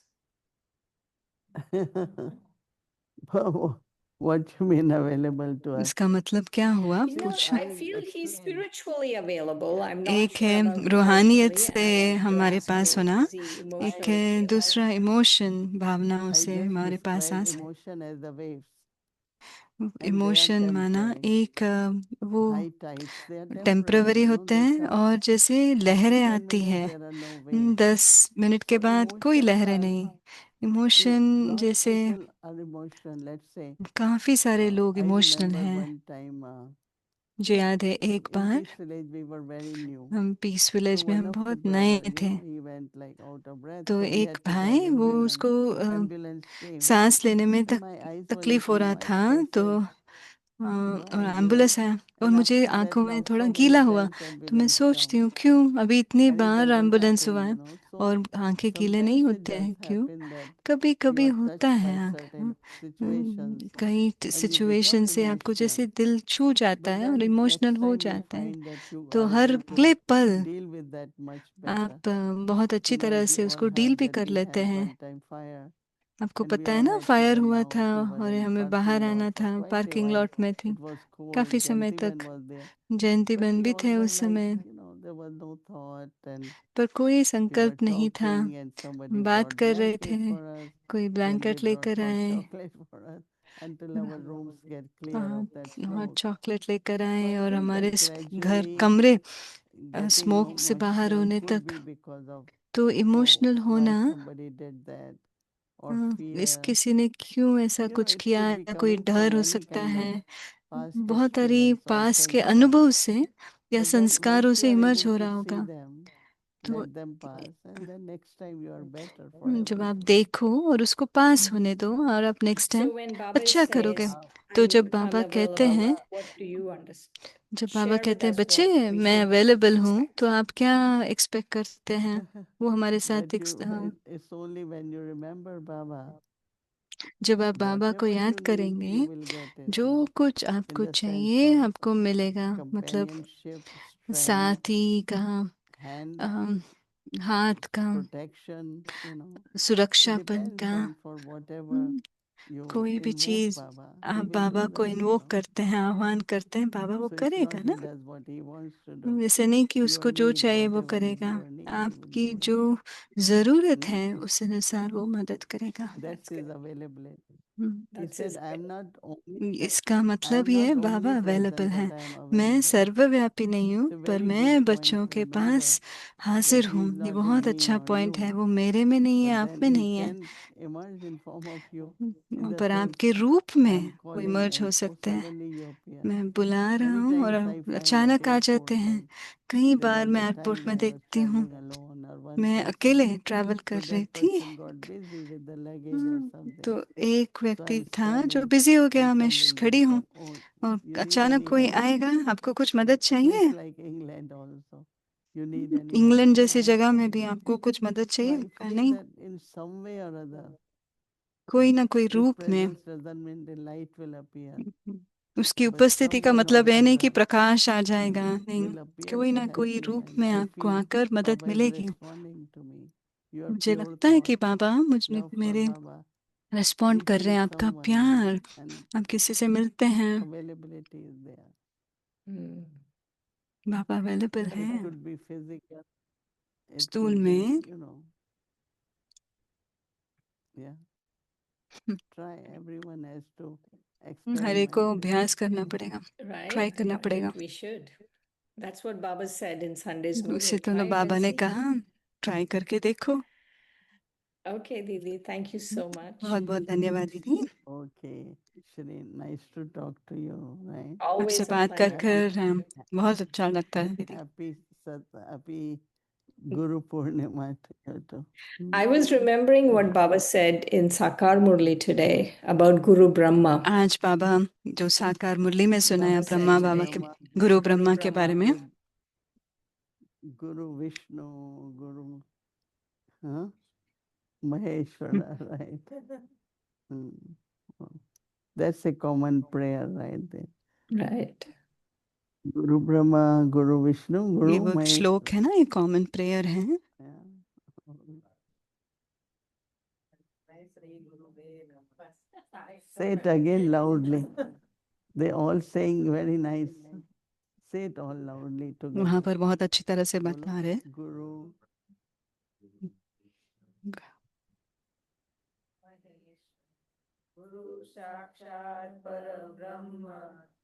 What you mean available to us? इसका मतलब क्या हुआ? You know, पूछो। I feel he's spiritually available. I'm not एक sure है about रूहानियत emotionally. से I want you to हमारे ask पास me, होना, is he एक emotionally है available? दूसरा इमोशन, भावनाओं I से just हमारे पास आ describe emotion as the waves. And they are emotion माना temporary. एक वो High tides, they are temporary. Temporary No, होते they हैं, come. और जैसे लहरें After 10 आती है, minutes, there are no waves. 10 minute के So बाद कोई emotions लहरें are, नहीं। see, इमोशन lot of जैसे people are emotional. Let's say, काफी सारे लोग I इमोशनल remember हैं। one time मुझे याद है एक in bar Peace Village, we were very new. हम पीस So विलेज में one हम of the बहुत brother, नए थे, he went like out of breath. तो So we एक had to call भाई वो ambulance. उसको So ambulance came. सांस लेने में So my eyes were तकलीफ हो little रहा moist. था, So I तो said, और why, एम्बुलेंस आया और And मुझे after that, आंखों में now थोड़ा so गीला many हुआ, times तो मैं ambulance सोचती come. हूँ क्यों अभी इतनी And it bar doesn't ambulance happen, हुआ है So और आंखें गीले नहीं sometimes it होते हैं, does क्यों? happen that कभी you कभी are होता touched है by आंख certain situations कई and you सिचुएशन become से आपको जैसे emotional. दिल छू जाता But है और then इमोशनल next हो time you जाते हैं, find that you तो are हर able to अगले पल deal with that much better. आप बहुत अच्छी तरह Tonight we से all उसको डील heard भी that कर we लेते had हैं। one time fire आपको and we पता है all ना, had to फायर run हुआ out. था We were और in हमें parking बाहर lot आना for था, quite a parking while. Lot में थे It was cold. काफी समय Jantiban तक, was there. जयंती But बहन we भी all थे were उस like, समय, there was no thought and पर कोई we were संकल्प नहीं था। talking and somebody बात brought कर रहे थे, blanket for us. कोई Then they ब्लैंकेट brought लेकर hot आए, chocolate for us until our rooms get clear of that hot smoke. Chocolate लेकर So आए I और think हमारे that घर gradually कमरे getting स्मोक से बाहर emotional होने could तक। be because of, तो इमोशनल why होना, somebody did that or इस fear. किसी ने क्यों ऐसा कुछ It किया, could be या कोई coming डर from हो any सकता kind of है, past बहुत सारी experience or पास के संस्कार. अनुभव से या But then once संस्कारों you से are इमर्ज able हो to रहा see होगा, them, तो let them pass, and then next time you are better for जब आप everything. देखो और उसको पास होने दो और आप next time So when Baba अच्छा करोगे। says, तो जब I'm बाबा कहते unavailable, हैं, what do you understand? जब बाबा Share with कहते हैं us बच्चे what we मैं should अवेलेबल हूँ, expect. तो आप क्या एक्सपेक्ट करते हैं वो हमारे साथ That it's only when you remember Baba, जब आप बाबा को whatever याद you need, करेंगे, you will get it. जो कुछ In आपको the sense चाहिए of आपको मिलेगा, मतलब companionship, strength, साथी का, hand, हाथ का, protection, It सुरक्षापन depends का, on for whatever you कोई भी invoke चीज Baba, he आप will बाबा do को that. इन्वोक करते हैं, आह्वान करते हैं, बाबा वो So it's करेगा not ना। he does what he wants to do. ऐसे नहीं कि Your उसको जो need, चाहिए वो whatever is करेगा, your need, he will आपकी do it. जो जरूरत Hmm? है उस अनुसार वो मदद करेगा। That's That's his good. availability. Hmm, He That's said, his I am way. not इसका I मतलब am ही है not बाबा अवेलेबल omnipresent, है, but I am मैं available. सर्वव्यापी नहीं हूँ It's a पर very मैं good point. बच्चों के Remember पास हाजिर that he हूँ। is ये not in बहुत me अच्छा or पॉइंट you, है, वो मेरे में नहीं है, but आप then में he नहीं है, can emerge in form of you. In the पर sense, आपके रूप I में am वो calling इमर्ज हो and सकते हैं। suddenly you appear. मैं बुला रहा Many हूँ और times I आप find at अचानक आ जाते airports, हैं। like कई there बार was मैं a एयरपोर्ट time में I was देखती हूँ, traveling alone or one मैं person. अकेले ट्रैवल So कर रही that थी, person got busy with the luggage or something. तो एक So व्यक्ति I'm था जो standing बिजी हो गया, and मैं somebody खड़ी will हूँ come. Oh, और you need अचानक any कोई help? आएगा, आपको कुछ मदद So चाहिए? it's like England also. You need any help? England No, जैसी I'm जगह में fine. भी आपको कुछ मदद So चाहिए? I कहा feel नहीं। that in some way or other, कोई ना कोई His रूप में presence doesn't mean the light will appear, उसकी but उपस्थिति का someone मतलब or है नहीं कि other प्रकाश आ जाएगा, नहीं, will appear कोई to ना help कोई me, रूप and में I आपको feel आकर मदद Baba is मिलेगी। responding to me. Your मुझे pure लगता है कि thoughts, बाबा मुझे love for मेरे Baba, रिस्पॉन्ड कर रहे meeting हैं, आपका someone, प्यार, and आप किसी से मिलते हैं, availability is there. Mm. Baba available It है। could be physical, it stool could be, में yeah. Try, everyone has to हर एक को experiment with अभ्यास it. करना पड़ेगा, ट्राई Right, करना पड़ेगा। right. We should. That's what Baba said in Sunday's उससे movie. तो ना Try it बाबा and ने see. कहा ट्राई करके देखो। Okay, Didi, thank you so much. बहुत बहुत धन्यवाद दीदी, Okay, Shri, nice to talk to you, right? आपसे Always a बात कर pleasure. कर बहुत अच्छा लगता है दीदी। Happy Guru Purnima to you too. I was remembering what Baba said in Sakar Murli today about Guru Brahma. आज बाबा जो साकार मुरली में सुनाया Baba said ब्रह्मा बाबा today. के, गुरु ब्रह्मा के बारे में, Guru Vishnu, Guru Maheshwara, right? Hmm. That's a common prayer right there. Right. Guru Brahma, Guru Vishnu, ये Guru वो श्लोक Maheshwara. है ना, ये कॉमन प्रेयर है। Yeah. Say it again loudly. They all saying very nice. Say it all loudly together. वहां पर बहुत अच्छी तरह से बोलो, बता रहे। Guru गुरु साक्षात् परब्रह्म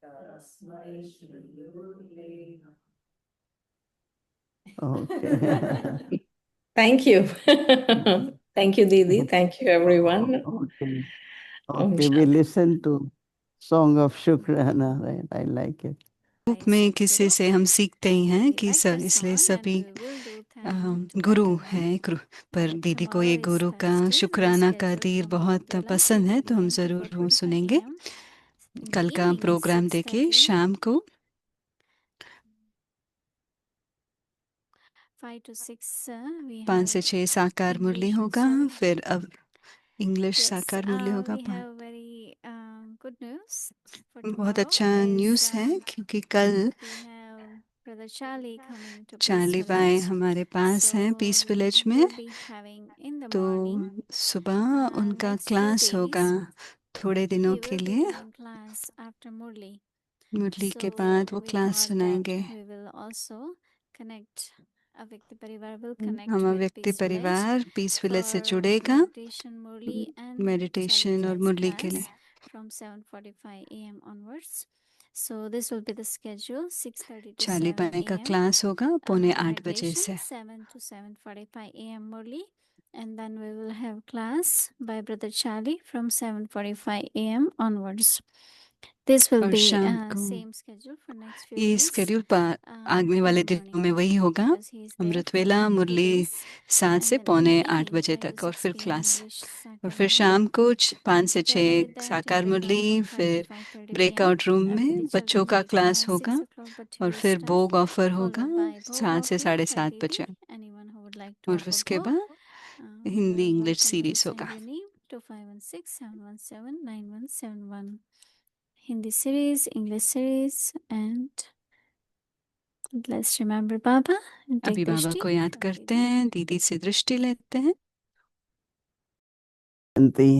तस्मै श्री गुरुवे नमः। Okay. Thank you. Thank you, Didi. Thank you, everyone. Okay. Om Okay, we Shanti. listen to Song of Shukrana, right? I like it. रूप में किसी से हम सीखते ही हैं कि सब, इसलिए सभी गुरु हैं, पर दीदी को ये गुरु का शुक्राना का तीर बहुत पसंद है, तो हम जरूर वो सुनेंगे। कल का प्रोग्राम देखिए शाम को 5 से 6 साकार मुरली होगा, फिर अब इंग्लिश साकार मुरली होगा। बहुत अच्छा न्यूज़ है क्योंकि कल चार्ली बाय हमारे पास हैं पीस विलेज में, तो सुबह उनका क्लास होगा थोड़े दिनों के लिए, मुरली के बाद वो क्लास सुनाएंगे। हम व्यक्ति परिवार पीस विलेज से जुड़ेगा मेडिटेशन और मुरली के लिए। चार्ली बाय का क्लास होगा 7:45 बजे से। And then we will have class by Brother Charlie from 7:45 a.m. onwards. This will और be शाम को same schedule for next few ये days. स्केड्यूल आने वाले दिनों में वही होगा। अमृत वेला मुरली 7 से 7:45 बजे तक, और फिर क्लास, और फिर शाम को 5 से 6 साकार मुरली, फिर ब्रेकआउट रूम में बच्चों का क्लास होगा, और फिर भोग ऑफर होगा 7 से 7:30 बजे, और उसके बाद हिंदी इंग्लिश सीरीज होगा। Hindi series, English series, and let's remember Baba and take अभी बाबा drishti को याद from करते Didi. हैं, दीदी से दृष्टि लेते हैं। Shanti.